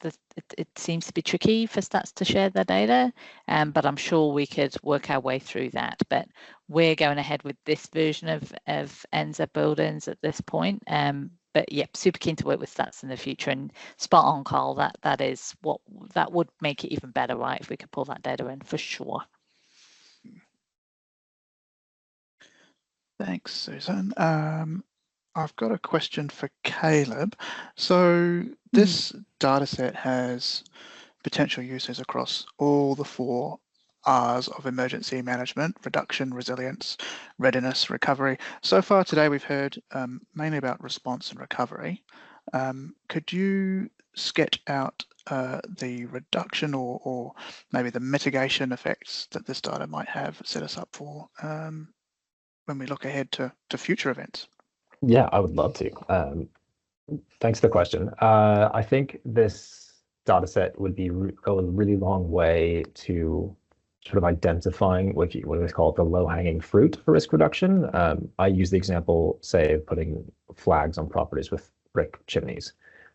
it seems to be tricky for stats to share their data, but I'm sure we could work our way through that. But we're going ahead with this version of NZ Buildings at this point. But yeah, super keen to work with stats in the future, and spot on, Carl. That is what that would make it even better, right? If we could pull that data in, for sure. Thanks, Susan. I've got a question for Caleb. So this data set has potential uses across all the 4 R's of emergency management: reduction, resilience, readiness, recovery. So far today we've heard mainly about response and recovery. Could you sketch out the reduction or maybe the mitigation effects that this data might have set us up for when we look ahead to future events? Yeah, I would love to. Thanks for the question. I think this data set would go a really long way to sort of identifying what we call the low-hanging fruit for risk reduction. I use the example, say, of putting flags on properties with brick chimneys.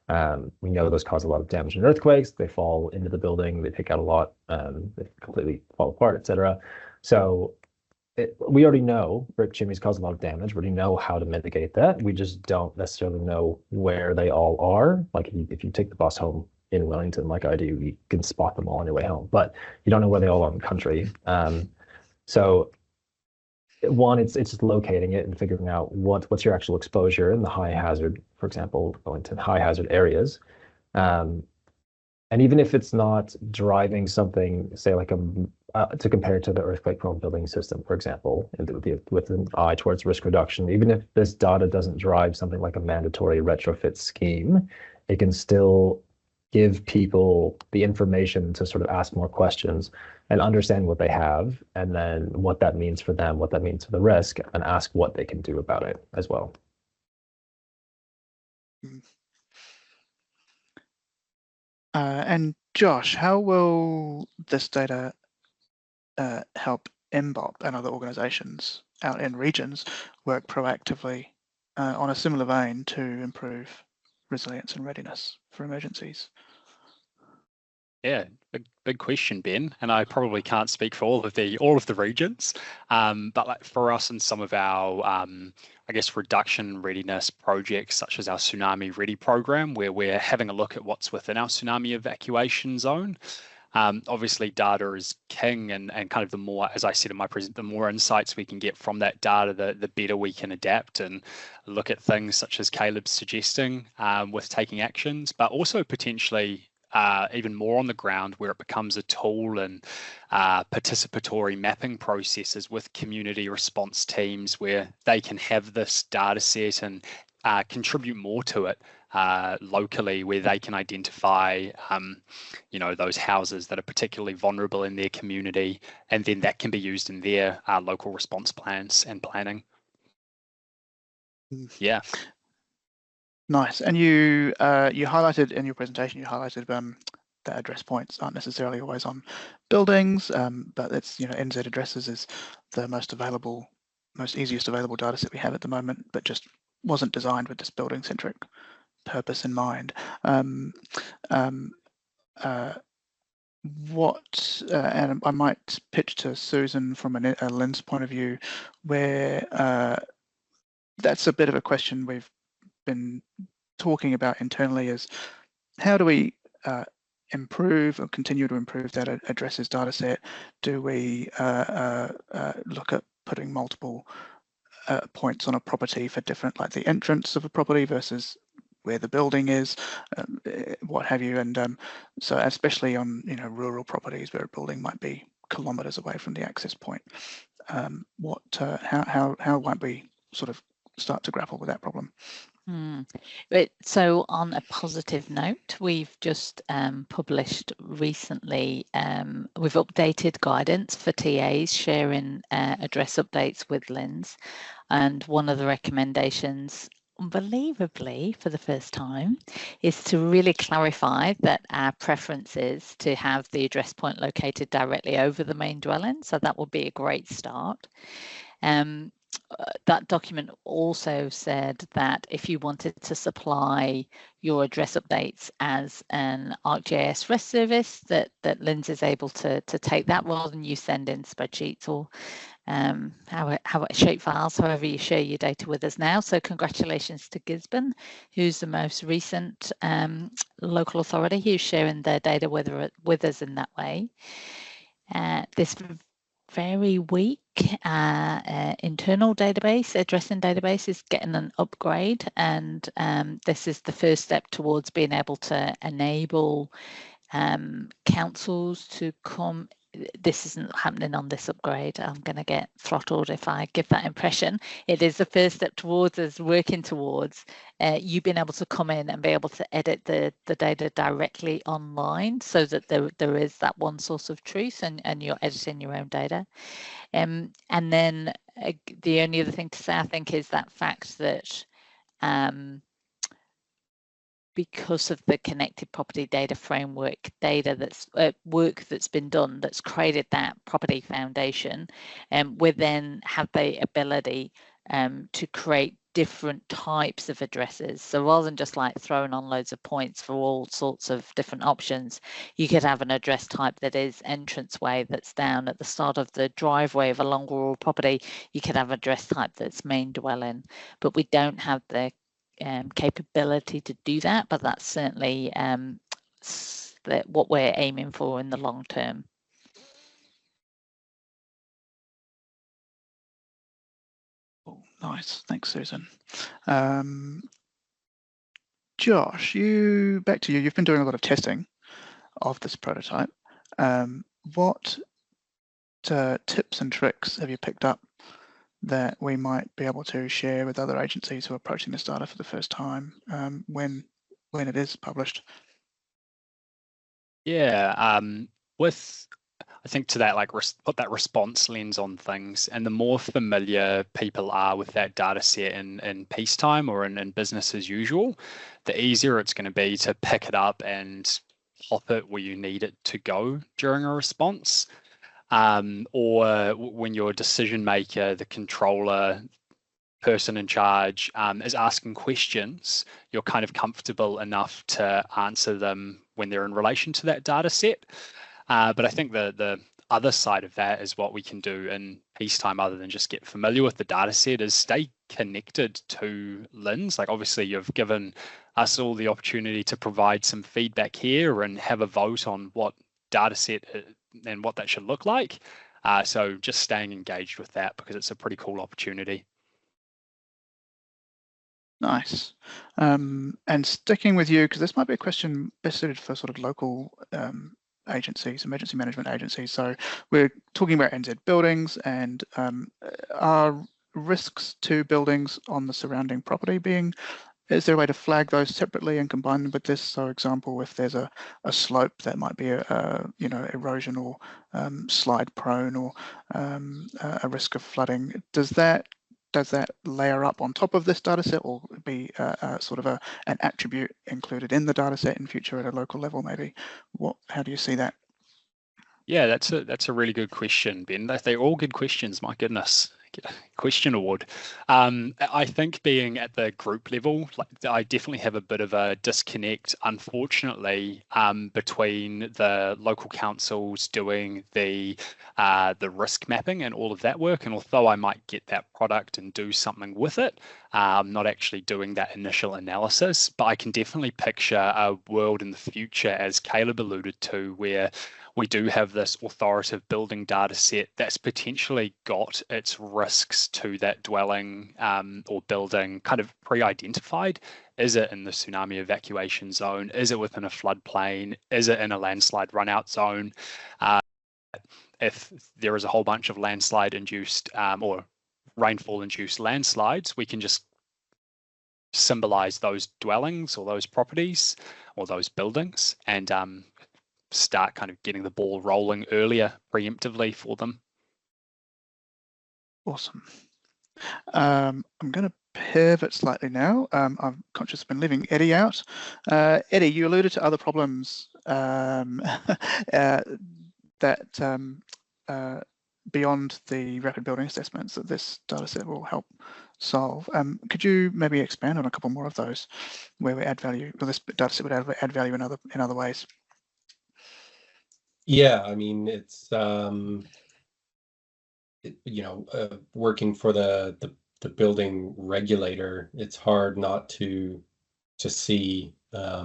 We know those cause a lot of damage in earthquakes. They fall into the building, they take out a lot, they completely fall apart, etc. So we already know brick chimneys cause a lot of damage. We already know how to mitigate that. We just don't necessarily know where they all are. Like if you take the bus home in Wellington, like I do, you can spot them all on your way home, but you don't know where they all are in the country. So one, it's just locating it and figuring out what's your actual exposure in the high hazard, for example, Wellington high hazard areas. And even if it's not driving something, say like to compare to the earthquake-prone building system, for example, and with an eye towards risk reduction, even if this data doesn't drive something like a mandatory retrofit scheme, it can still give people the information to sort of ask more questions and understand what they have, and then what that means for them, what that means for the risk, and ask what they can do about it as well. And Josh, how will this data help MBOP and other organisations out in regions work proactively on a similar vein to improve resilience and readiness for emergencies? Yeah, big question, Ben, and I probably can't speak for all of the regions, but like for us and some of our I guess reduction readiness projects, such as our Tsunami Ready program, where we're having a look at what's within our tsunami evacuation zone. Obviously, data is king, and kind of the more, as I said in my present, the more insights we can get from that data, the better we can adapt and look at things such as Caleb's suggesting with taking actions, but also potentially even more on the ground where it becomes a tool and participatory mapping processes with community response teams where they can have this data set and contribute more to it locally, where they can identify those houses that are particularly vulnerable in their community, and then that can be used in their local response plans and planning. Yeah. Nice. And you highlighted in your presentation, that address points aren't necessarily always on buildings, but it's, NZ addresses is the most easiest available data set we have at the moment, but just wasn't designed with this building-centric purpose in mind. And I might pitch to Susan from a lens point of view, where that's a bit of a question we've been talking about internally, is how do we improve or continue to improve that addresses data set? Do we look at putting multiple points on a property for different, like the entrance of a property versus where the building is, what have you? And so especially on rural properties where a building might be kilometres away from the access point, how might we sort of start to grapple with that problem? So on a positive note, we've just published recently, we've updated guidance for TAs sharing address updates with LINs, and one of the recommendations, unbelievably for the first time, is to really clarify that our preference is to have the address point located directly over the main dwelling. So that would be a great start. That document also said that if you wanted to supply your address updates as an ArcGIS REST service, that LINS is able to take that rather than you send in spreadsheets or how shape files, however you share your data with us now. So congratulations to Gisborne, who's the most recent local authority who's sharing their data with us in that way. This very weak internal database, addressing database, is getting an upgrade, and this is the first step towards being able to enable councils to come. This isn't happening on this upgrade. I'm going to get throttled if I give that impression. It is the first step towards us working towards you being able to come in and be able to edit the data directly online, so that there is that one source of truth and you're editing your own data. And then the only other thing to say, I think, is that fact that because of the connected property data framework data that's work that's been done that's created that property foundation, we then have the ability to create different types of addresses. So rather than just like throwing on loads of points for all sorts of different options, you could have an address type that is entranceway that's down at the start of the driveway of a long rural property. You could have address type that's main dwelling, but we don't have the capability to do that, but that's certainly what we're aiming for in the long term. Oh, nice, thanks, Susan. Josh, back to you. You've been doing a lot of testing of this prototype. What tips and tricks have you picked up that we might be able to share with other agencies who are approaching this data for the first time when it is published? Yeah, I think to that, like put that response lens on things, and the more familiar people are with that data set in peacetime or in business as usual, the easier it's going to be to pick it up and hop it where you need it to go during a response. Or when your decision maker, the controller, person in charge is asking questions, you're kind of comfortable enough to answer them when they're in relation to that data set. But I think the other side of that is what we can do in peacetime, other than just get familiar with the data set, is stay connected to LINS. Like, obviously you've given us all the opportunity to provide some feedback here and have a vote on what data set and what that should look like. So just staying engaged with that, because it's a pretty cool opportunity. Nice. And sticking with you, because this might be a question best suited for sort of local agencies, emergency management agencies. So we're talking about NZ buildings, and are risks to buildings on the surrounding property is there a way to flag those separately and combine them with this? So, example, if there's a slope that might be erosion or slide prone, or a risk of flooding, does that layer up on top of this data set, or be sort of an attribute included in the data set in future at a local level maybe? How do you see that? Yeah, that's a really good question, Ben. They're all good questions, my goodness. get a question award. I think being at the group level, like, I definitely have a bit of a disconnect, unfortunately, between the local councils doing the risk mapping and all of that work. And although I might get that product and do something with it, I'm not actually doing that initial analysis. But I can definitely picture a world in the future, as Caleb alluded to, where we do have this authoritative building data set that's potentially got its risks to that dwelling or building kind of pre-identified. Is it in the tsunami evacuation zone? Is it within a floodplain? Is it in a landslide runout zone? If there is a whole bunch of landslide induced or rainfall induced landslides, we can just symbolize those dwellings or those properties or those buildings and start kind of getting the ball rolling earlier preemptively for them. Awesome. I'm going to pivot slightly now. I'm conscious I've been leaving Eddie out. Eddie, you alluded to other problems that beyond the rapid building assessments that this data set will help solve. Could you maybe expand on a couple more of those where we add value, or this data set would add value in other ways? Yeah, I mean, it's working for the building regulator, it's hard not to see a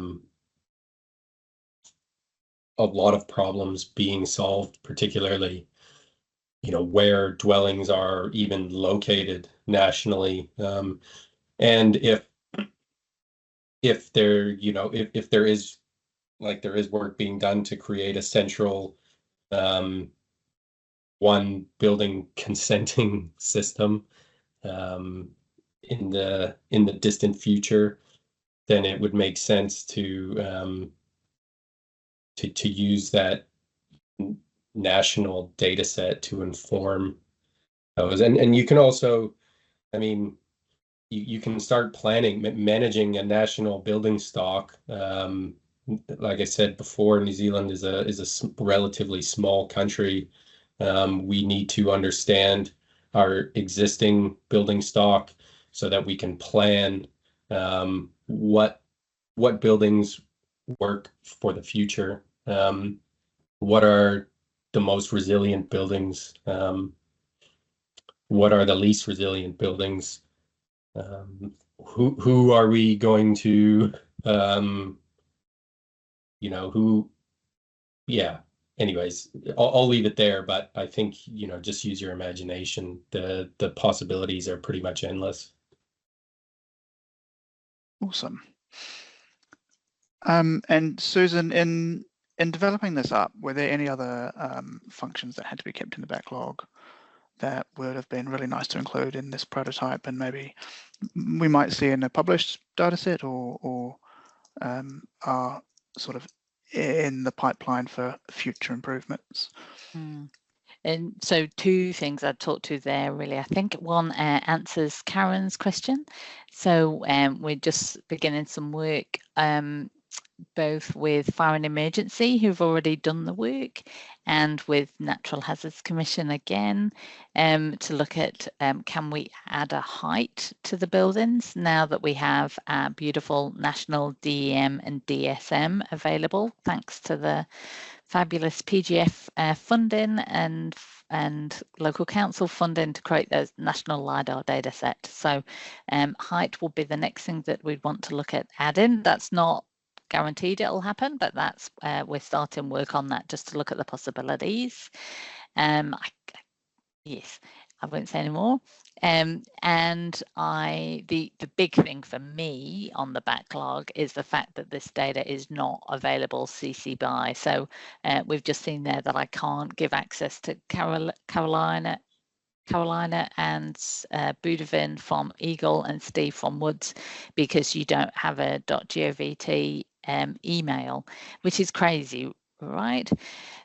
lot of problems being solved, particularly where dwellings are even located nationally, and if there if there is work being done to create a central one building consenting system in the distant future, then it would make sense to use that national data set to inform those. And you can also, I mean, you can start managing a national building stock. Like I said before, New Zealand is a relatively small country. We need to understand our existing building stock so that we can plan what buildings work for the future. What are the most resilient buildings? What are the least resilient buildings? Who are we going to yeah. Anyways, I'll leave it there, but I think just use your imagination. The possibilities are pretty much endless. Awesome. And Susan, in developing this up, were there any other functions that had to be kept in the backlog that would have been really nice to include in this prototype, and maybe we might see in a published data set, or are sort of in the pipeline for future improvements? And so two things I'd talk to there, really. I think one answers Karen's question. So we're just beginning some work both with Fire and Emergency, who've already done the work, and with Natural Hazards Commission again, to look at can we add a height to the buildings now that we have beautiful national DEM and DSM available, thanks to the fabulous PGF funding and local council funding to create those national LiDAR data set. So height will be the next thing that we'd want to look at adding. That's not guaranteed it'll happen, but that's we're starting work on that just to look at the possibilities. Yes, I won't say any more. And the big thing for me on the backlog is the fact that this data is not available CC BY. So we've just seen there that I can't give access to Carolina and Budavin from Eagle and Steve from Woods, because you don't have a .govt email, which is crazy, right?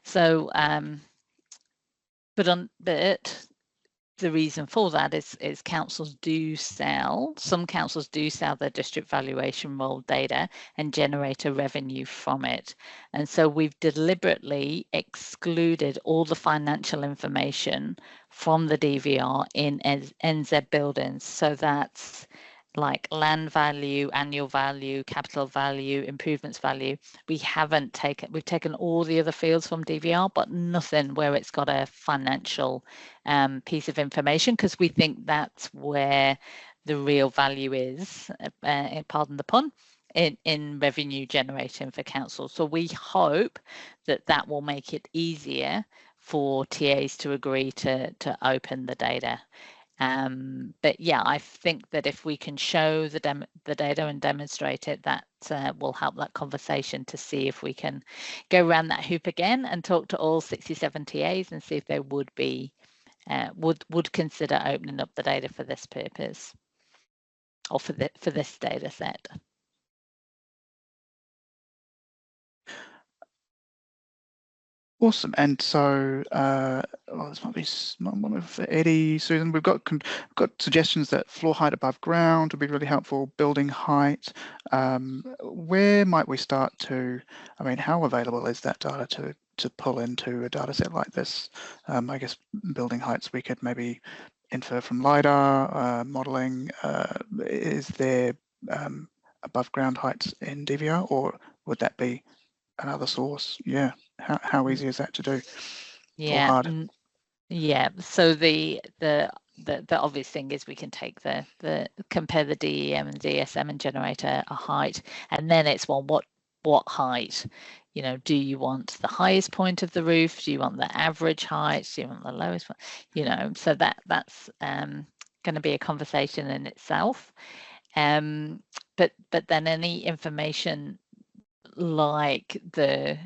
So but the reason for that is councils do sell, some councils do sell their district valuation roll data and generate a revenue from it. And so we've deliberately excluded all the financial information from the DVR in NZ buildings. So that's like land value, annual value, capital value, improvements value. We've taken all the other fields from DVR, but nothing where it's got a financial piece of information, because we think that's where the real value is, pardon the pun, in revenue generating for council. So we hope that that will make it easier for TAs to agree to open the data. But yeah, I think that if we can show the data and demonstrate it, that will help that conversation to see if we can go around that hoop again and talk to all 67 TAs and see if they would be would consider opening up the data for this purpose, or for this data set. Awesome. And so, this might be one of Eddie, Susan. We've got suggestions that floor height above ground would be really helpful. Building height. Where might we start to? I mean, how available is that data to pull into a data set like this? I guess building heights we could maybe infer from LiDAR modeling. Is there above ground heights in DVR, or would that be another source? Yeah. How easy is that to do? Yeah. Or hard? Yeah. So the obvious thing is we can take compare the DEM and DSM and generate a height, and then it's, well, what height? You know, do you want the highest point of the roof? Do you want the average height? Do you want the lowest one? You know, so that's going to be a conversation in itself. But then any information like the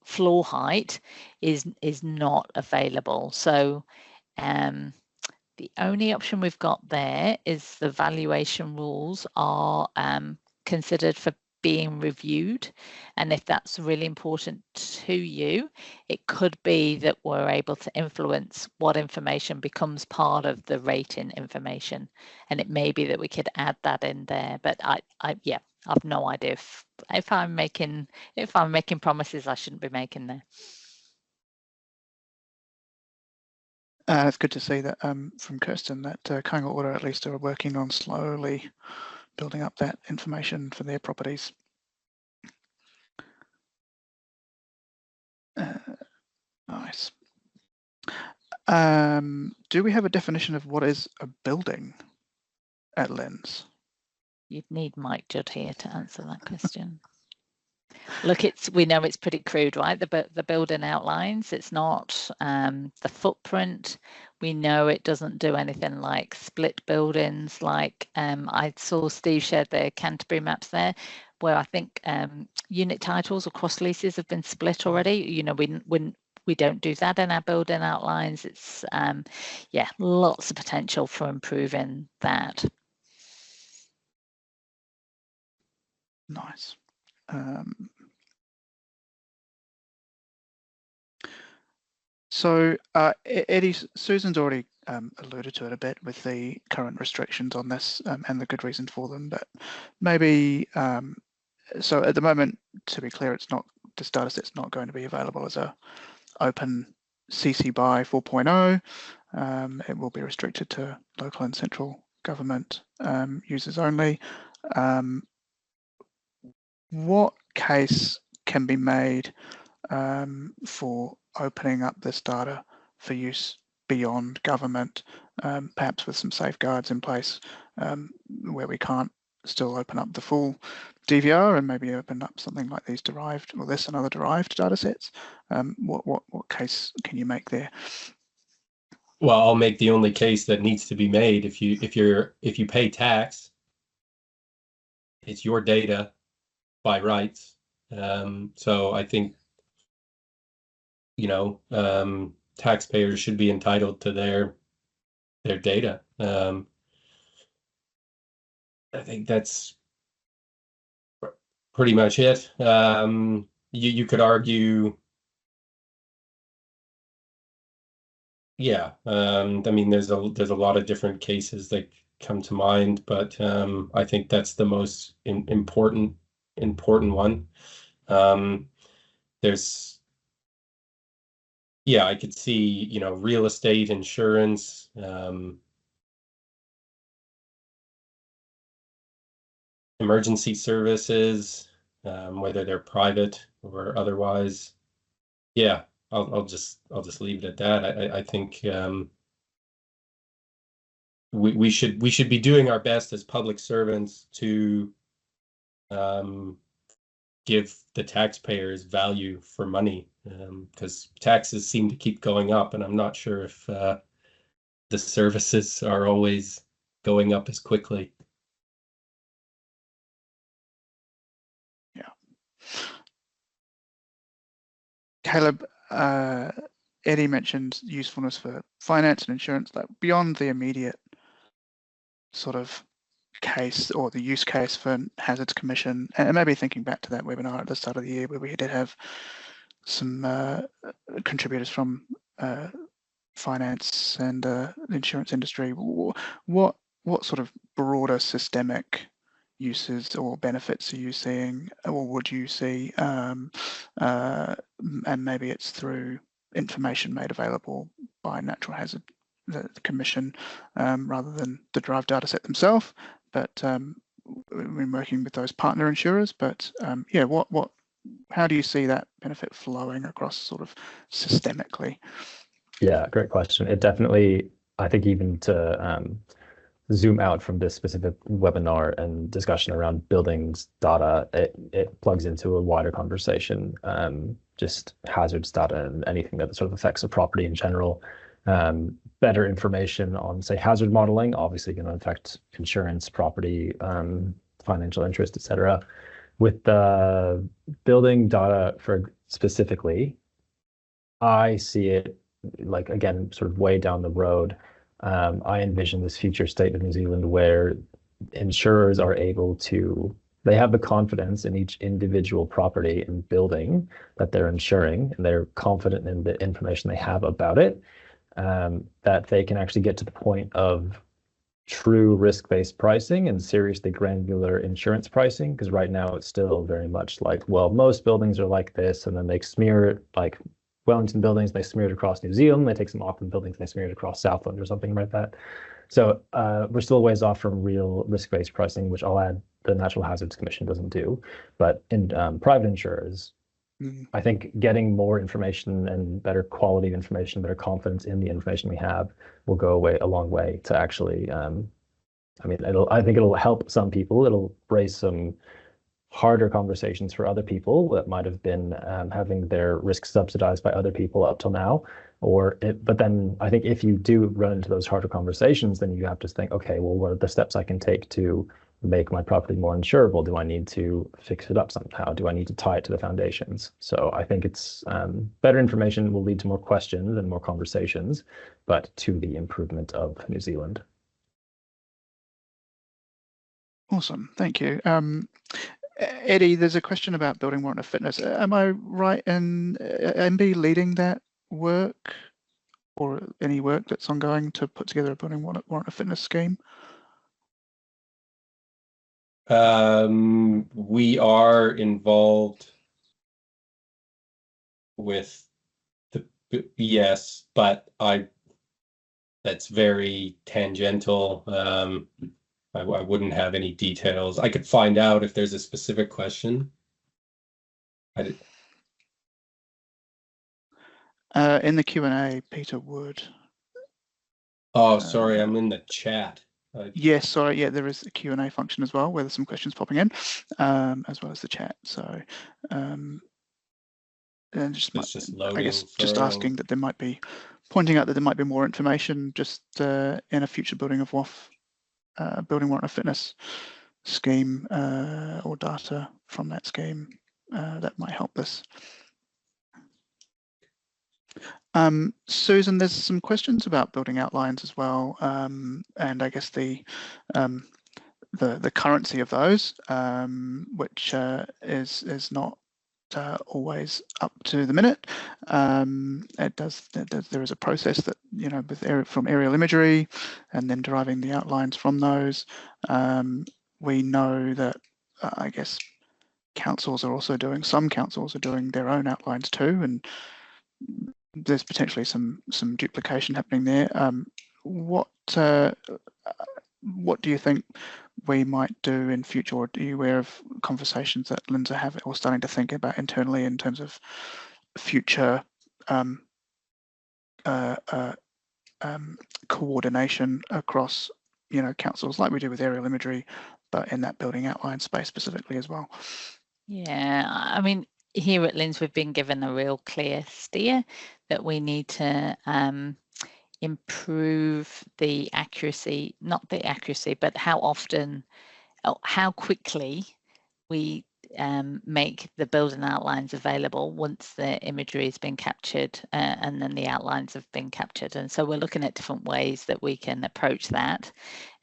floor height is not available. So the only option we've got there is the valuation rules are considered for being reviewed, and if that's really important to you, it could be that we're able to influence what information becomes part of the rating information, and it may be that we could add that in there. But yeah, I've no idea if I'm making promises I shouldn't be making there. It's good to see that from Kirsten that Kainga Order at least are working on slowly building up that information for their properties. Nice. Do we have a definition of what is a building at Lens? You'd need Mike Judd here to answer that question. Look, we know it's pretty crude, right? The building outlines, it's not the footprint. We know it doesn't do anything like split buildings. Like I saw Steve shared the Canterbury maps there, where I think unit titles or cross leases have been split already. You know, we don't do that in our building outlines. It's yeah, lots of potential for improving that. Nice. So Eddie, Susan's already alluded to it a bit with the current restrictions on this and the good reason for them, but maybe, so at the moment, to be clear, this data set's not going to be available as a open CC BY 4.0. It will be restricted to local and central government users only. What case can be made for opening up this data for use beyond government, perhaps with some safeguards in place where we can't still open up the full DVR and maybe open up something like these derived, or this and other derived data sets? What case can you make there? Well, I'll make the only case that needs to be made. If you pay tax, it's your data by rights. So I think, you know, taxpayers should be entitled to their data. I think that's pretty much it. You could argue Yeah, I mean, there's a lot of different cases that come to mind, but I think that's the most important one. There's, yeah, I could see, real estate insurance, emergency services, whether they're private or otherwise. Yeah, I'll just leave it at that. I think we should be doing our best as public servants to give the taxpayers value for money, because taxes seem to keep going up, and I'm not sure if the services are always going up as quickly. Yeah. Caleb, Eddie mentioned usefulness for finance and insurance, like beyond the immediate sort of case or the use case for hazards commission, and maybe thinking back to that webinar at the start of the year where we did have some contributors from finance and the insurance industry. What sort of broader systemic uses or benefits are you seeing, or would you see? And maybe it's through information made available by natural hazard the commission rather than the derived data set themselves. But we're working with those partner insurers. But yeah, how do you see that benefit flowing across sort of systemically? Yeah, great question. It definitely, I think, even to zoom out from this specific webinar and discussion around buildings data, it plugs into a wider conversation, just hazards data and anything that sort of affects a property in general. Better information on, say, hazard modeling, obviously going to affect insurance, property, financial interest, etc. With the building data for specifically, I see it like, again, sort of way down the road. I envision this future state of New Zealand where insurers are able to, they have the confidence in each individual property and building that they're insuring, and they're confident in the information they have about it, that they can actually get to the point of true risk-based pricing and seriously granular insurance pricing. Because right now it's still very much like, well, most buildings are like this, and then they smear it, like Wellington buildings, they smear it across New Zealand. They take some Auckland buildings, they smear it across Southland or something like that. So we're still a ways off from real risk-based pricing, which I'll add the Natural Hazards Commission doesn't do. But in private insurers, I think getting more information and better quality of information, better confidence in the information we have will go a long way to actually, I mean, I think it'll help some people. It'll raise some harder conversations for other people that might have been having their risk subsidized by other people up till now. But then I think if you do run into those harder conversations, then you have to think, okay, well, what are the steps I can take to make my property more insurable? Do I need to fix it up somehow? Do I need to tie it to the foundations? So I think it's better information will lead to more questions and more conversations, but to the improvement of New Zealand. Awesome, thank you. Eddie, there's a question about building warrant of fitness. Am I right in MB leading that work, or any work that's ongoing to put together a building warrant of fitness scheme? We are involved with the, yes, but that's very tangential. I wouldn't have any details. I could find out if there's a specific question. In the Q&A, Peter Wood. Oh, sorry, I'm in the chat. Yes, sorry, yeah, there is a Q&A function as well, where there's some questions popping in, as well as the chat. So, and just loading, I guess just asking that there might be, pointing out that there might be more information just in a future building of WAF, building warrant of fitness scheme or data from that scheme that might help this. Susan, there's some questions about building outlines as well, and I guess the currency of those, which is not always up to the minute. There is a process that, you know, from aerial imagery and then deriving the outlines from those. We know that I guess some councils are doing their own outlines too, and there's potentially some duplication happening there. What do you think we might do in future, or are you aware of conversations that LINZ are having or starting to think about internally in terms of future coordination across, you know, councils like we do with aerial imagery, but in that building outline space specifically as well? Yeah, I mean, here at LINZ, we've been given a real clear steer that we need to improve the accuracy, not the accuracy, but how often, how quickly we make the building outlines available once the imagery has been captured and then the outlines have been captured. And so we're looking at different ways that we can approach that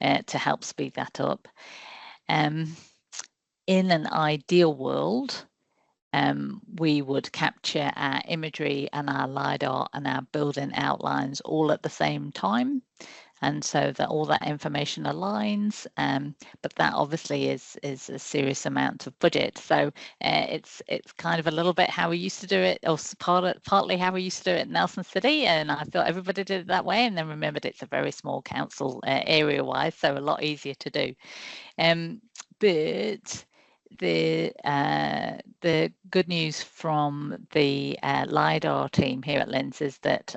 to help speed that up. In an ideal world, we would capture our imagery and our LiDAR and our building outlines all at the same time. And so that all that information aligns, but that obviously is a serious amount of budget. So it's kind of a little bit how we used to do it, or partly how we used to do it in Nelson City. And I thought everybody did it that way, and then remembered it's a very small council area-wise, so a lot easier to do. But the good news from the LiDAR team here at LINZ is that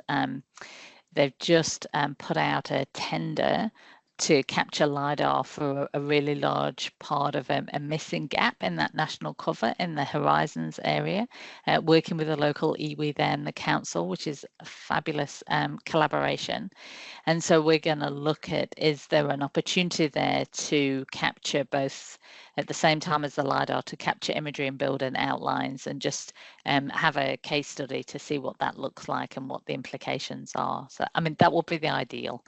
they've just put out a tender to capture LiDAR for a really large part of a missing gap in that national cover in the Horizons area, working with a local iwi there and the council, which is a fabulous collaboration. And so we're going to look at, is there an opportunity there to capture both at the same time as the LiDAR, to capture imagery and build in outlines, and just have a case study to see what that looks like and what the implications are. So, I mean, that would be the ideal,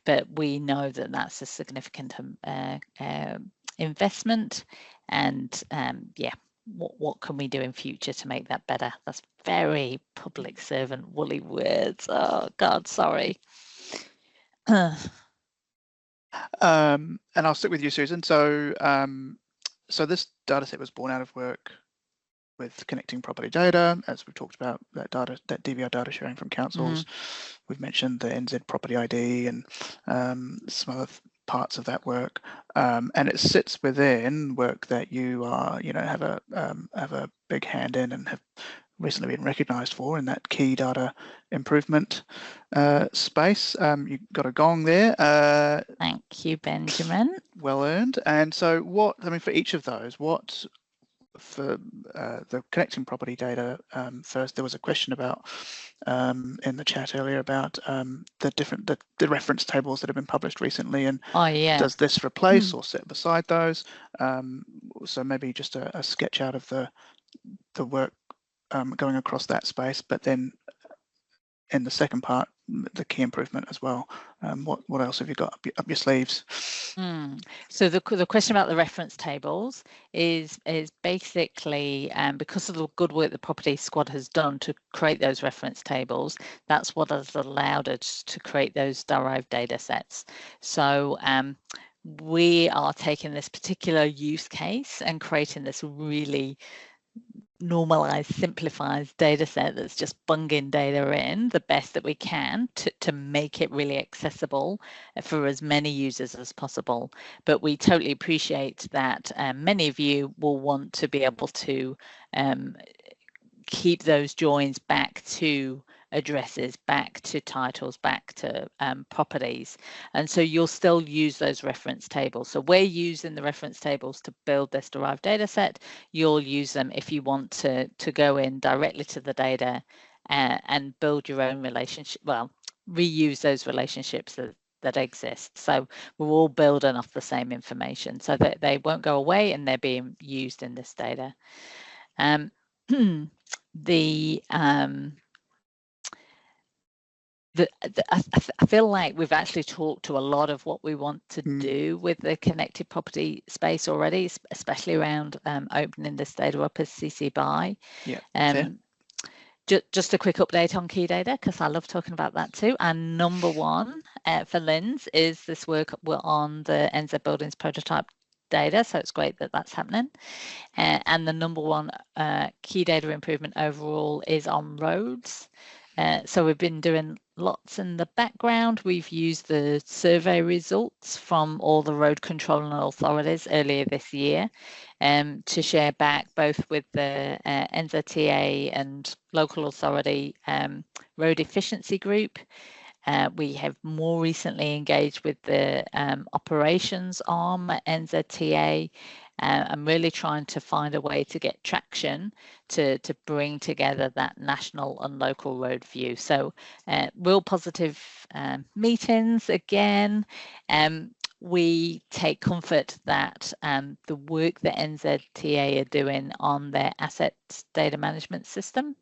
but we know that that's a significant investment, and yeah, what can we do in future to make that better? That's very public servant woolly words. Oh God, sorry. And I'll stick with you, Susan. So, so this data set was born out of work with connecting property data, as we've talked about, that DVR data sharing from councils. We've mentioned the NZ property ID and some other parts of that work, and it sits within work that you are, you know, have a big hand in and have recently been recognised for in that key data improvement space. You got a gong there. Thank you, Benjamin. Well earned. And so what, I mean, for each of those, what, for the connecting property data, first, there was a question about in the chat earlier about the reference tables that have been published recently, and does this replace or sit beside those? So maybe just a sketch out of the work going across that space, but then in the second part, the key improvement as well. What else have you got up your sleeves? So the question about the reference tables is basically because of the good work the property squad has done to create those reference tables, that's what has allowed us to create those derived data sets. So we are taking this particular use case and creating this really normalized, simplified data set that's just bunging data in the best that we can to make it really accessible for as many users as possible. But we totally appreciate that many of you will want to be able to keep those joins back to addresses, back to titles, back to properties, and so you'll still use those reference tables. So we're using the reference tables to build this derived data set. You'll use them if you want to go in directly to the data and build your own relationship, well, reuse those relationships that exist. So we're all building off the same information so that they won't go away and they're being used in this data. I feel like we've actually talked to a lot of what we want to do with the connected property space already, especially around opening this data up as CC BY. Yeah. Just a quick update on key data, because I love talking about that too. And number one for LINZ is this work on the NZ Buildings prototype data. So it's great that that's happening. And the number one key data improvement overall is on roads. So we've been doing lots in the background. We've used the survey results from all the road controlling authorities earlier this year to share back both with the NZTA and local authority road efficiency group. We have more recently engaged with the operations arm at NZTA. I'm really trying to find a way to get traction to bring together that national and local road view. So real positive meetings again. We take comfort that the work that NZTA are doing on their asset data management system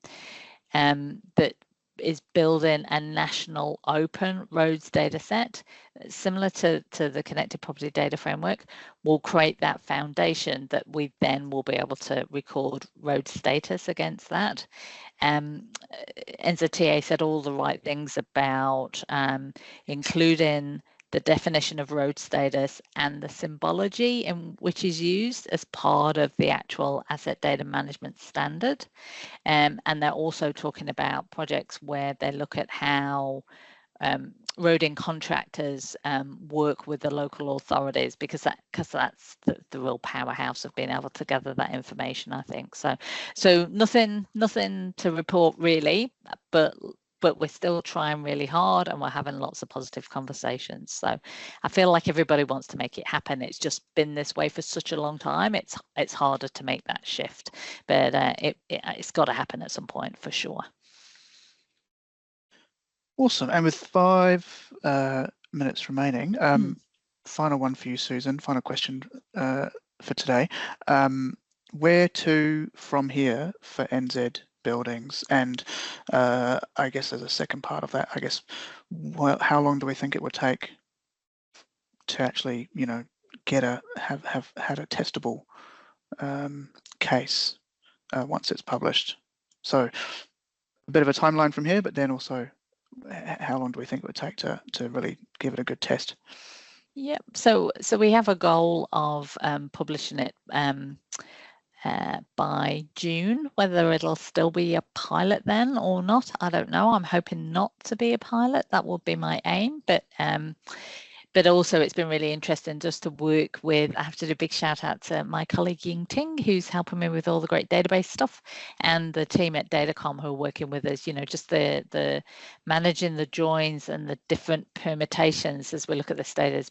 that is building a national open roads data set similar to the connected property data framework will create that foundation that we then will be able to record road status against that. NZTA said all the right things about including the definition of road status and the symbology in which is used as part of the actual asset data management standard. And they're also talking about projects where they look at how roading contractors work with the local authorities, because that's the real powerhouse of being able to gather that information, I think. So nothing to report really, but we're still trying really hard and we're having lots of positive conversations. So I feel like everybody wants to make it happen. It's just been this way for such a long time. It's harder to make that shift, but it's got to happen at some point for sure. Awesome. And with 5 minutes remaining, final one for you, Susan. Final question for today. Where to from here for NZ Buildings? And I guess there's a second part of that. I guess, how long do we think it would take to actually, get have had a testable case once it's published? So a bit of a timeline from here, but then also how long do we think it would take to really give it a good test? Yep. So we have a goal of publishing it by June. Whether it'll still be a pilot then or not, I don't know. I'm hoping not to be a pilot. That would be my aim. But also it's been really interesting just to work with, I have to do a big shout out to my colleague Ying Ting, who's helping me with all the great database stuff, and the team at Datacom who are working with us, just the managing the joins and the different permutations as we look at this data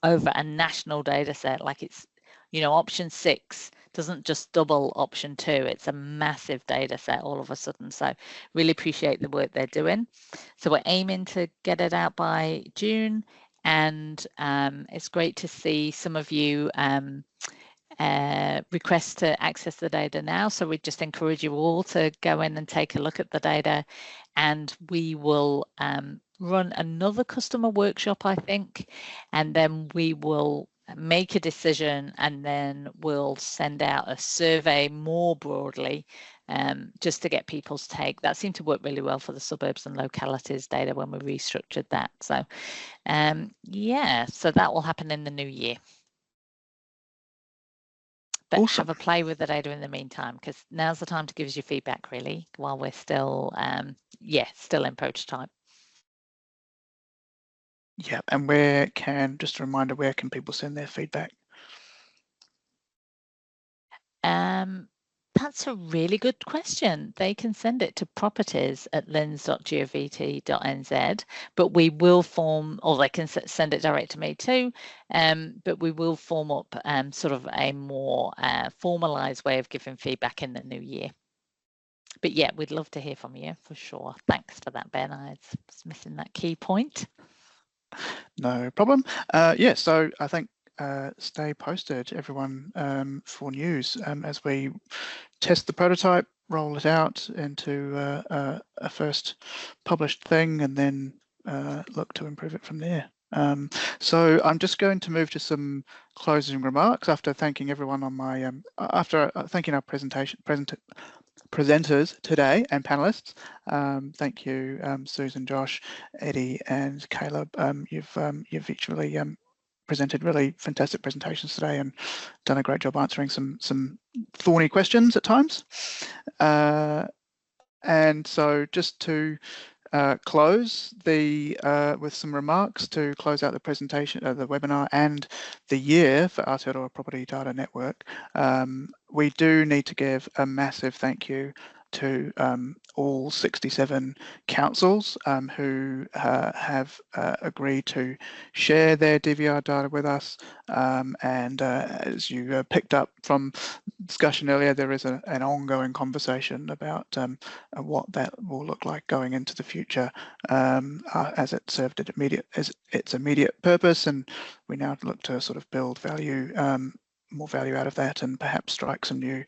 over a national data set. Like it's, option 6 doesn't just double option 2. It's a massive data set all of a sudden. So really appreciate the work they're doing. So we're aiming to get it out by June. And it's great to see some of you request to access the data now. So we just encourage you all to go in and take a look at the data, and we will run another customer workshop, I think, and then we will make a decision, and then we'll send out a survey more broadly just to get people's take. That seemed to work really well for the suburbs and localities data when we restructured that. So yeah, so that will happen in the new year. But awesome. Have a play with the data in the meantime, because now's the time to give us your feedback really, while we're still still in prototype. Yeah, and just a reminder, where can people send their feedback? That's a really good question. They can send it to properties@linz.govt.nz, but we will form, or they can send it direct to me too, but we will form up sort of a more formalised way of giving feedback in the new year. But yeah, we'd love to hear from you for sure. Thanks for that, Ben. I was missing that key point. No problem. Yeah, so I think stay posted, everyone, for news as we test the prototype, roll it out into a first published thing, and then look to improve it from there. So I'm just going to move to some closing remarks after thanking everyone on my after thanking our presenters today and panelists. Thank you, Susan, Josh, Eddie, and Caleb. You've each really presented really fantastic presentations today and done a great job answering some thorny questions at times. And so just to close with some remarks to close out the presentation, the webinar and the year for Aotearoa Property Data Network. We do need to give a massive thank you to all 67 councils who have agreed to share their DVR data with us. And as you picked up from discussion earlier, there is an ongoing conversation about what that will look like going into the future as it served its immediate purpose, and we now look to sort of build value, more value out of that, and perhaps strike some new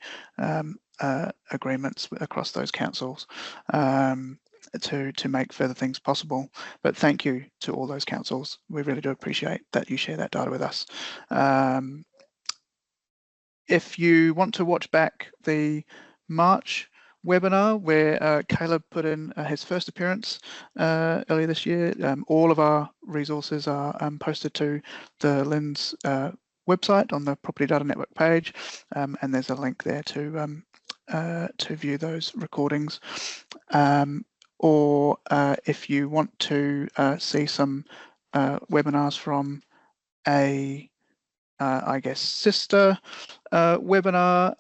agreements across those councils to make further things possible. But thank you to all those councils. We really do appreciate that you share that data with us. If you want to watch back the March webinar where Caleb put in his first appearance earlier this year, all of our resources are posted to the LINZ website on the Property Data Network page, and there's a link there to view those recordings. Or if you want to see some webinars from a I guess sister webinar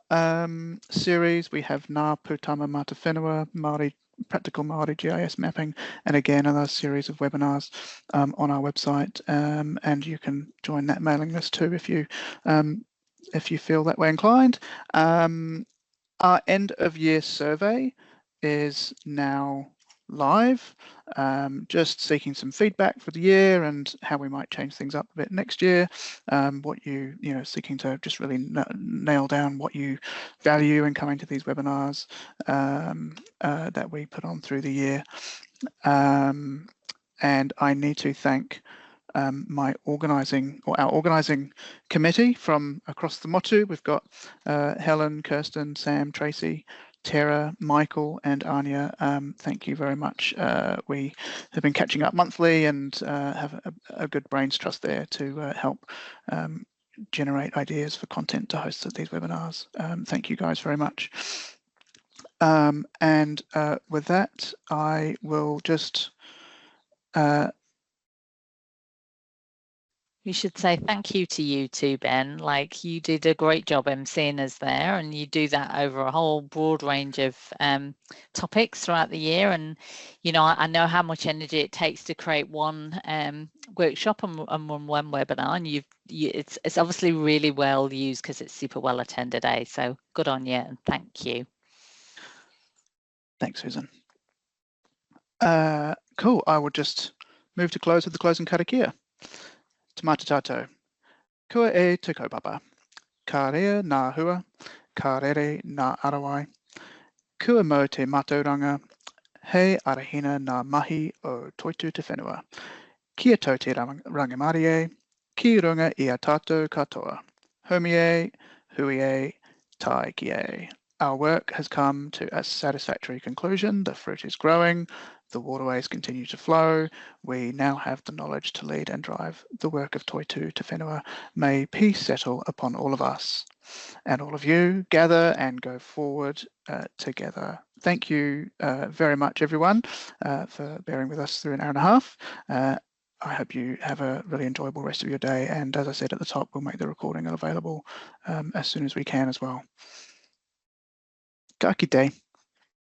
series, we have Ngā Putama Mata Whenua, Māori Practical Māori GIS Mapping, and again another series of webinars on our website, and you can join that mailing list too if you feel that way inclined. Our end of year survey is now live, just seeking some feedback for the year and how we might change things up a bit next year. What seeking to just really nail down what you value in coming to these webinars that we put on through the year. And I need to thank our organising committee from across the motu. We've got Helen, Kirsten, Sam, Tracy, Tara, Michael, and Anya. Thank you very much. We have been catching up monthly and have a good brains trust there to help generate ideas for content to host these webinars. Thank you guys very much. And with that, I will just we should say thank you to you too, Ben. Like, you did a great job emceeing us there, and you do that over a whole broad range of topics throughout the year. And I know how much energy it takes to create one workshop and one webinar, and it's obviously really well used because it's super well attended. So good on you, and thank you. Thanks, Susan. Cool. I will just move to close with the closing karakia. Te mata tātou. Kua e te kaupapa. Ka rea nā hua, ka rere nā arawai. Kua mo te mātauranga, hei arahina nā mahi o Toitu Te Whenua. Kia tau te rangamari e, ki runga I a tātou katoa. Homi e, hui e, tai ki e. Our work has come to a satisfactory conclusion. The fruit is growing. The waterways continue to flow. We now have the knowledge to lead and drive the work of Toitu Te Whenua. May peace settle upon all of us and all of you. Gather and go forward together. Thank you very much, everyone, for bearing with us through an hour and a half. I hope you have a really enjoyable rest of your day. And as I said at the top, we'll make the recording available as soon as we can as well. Ka kite.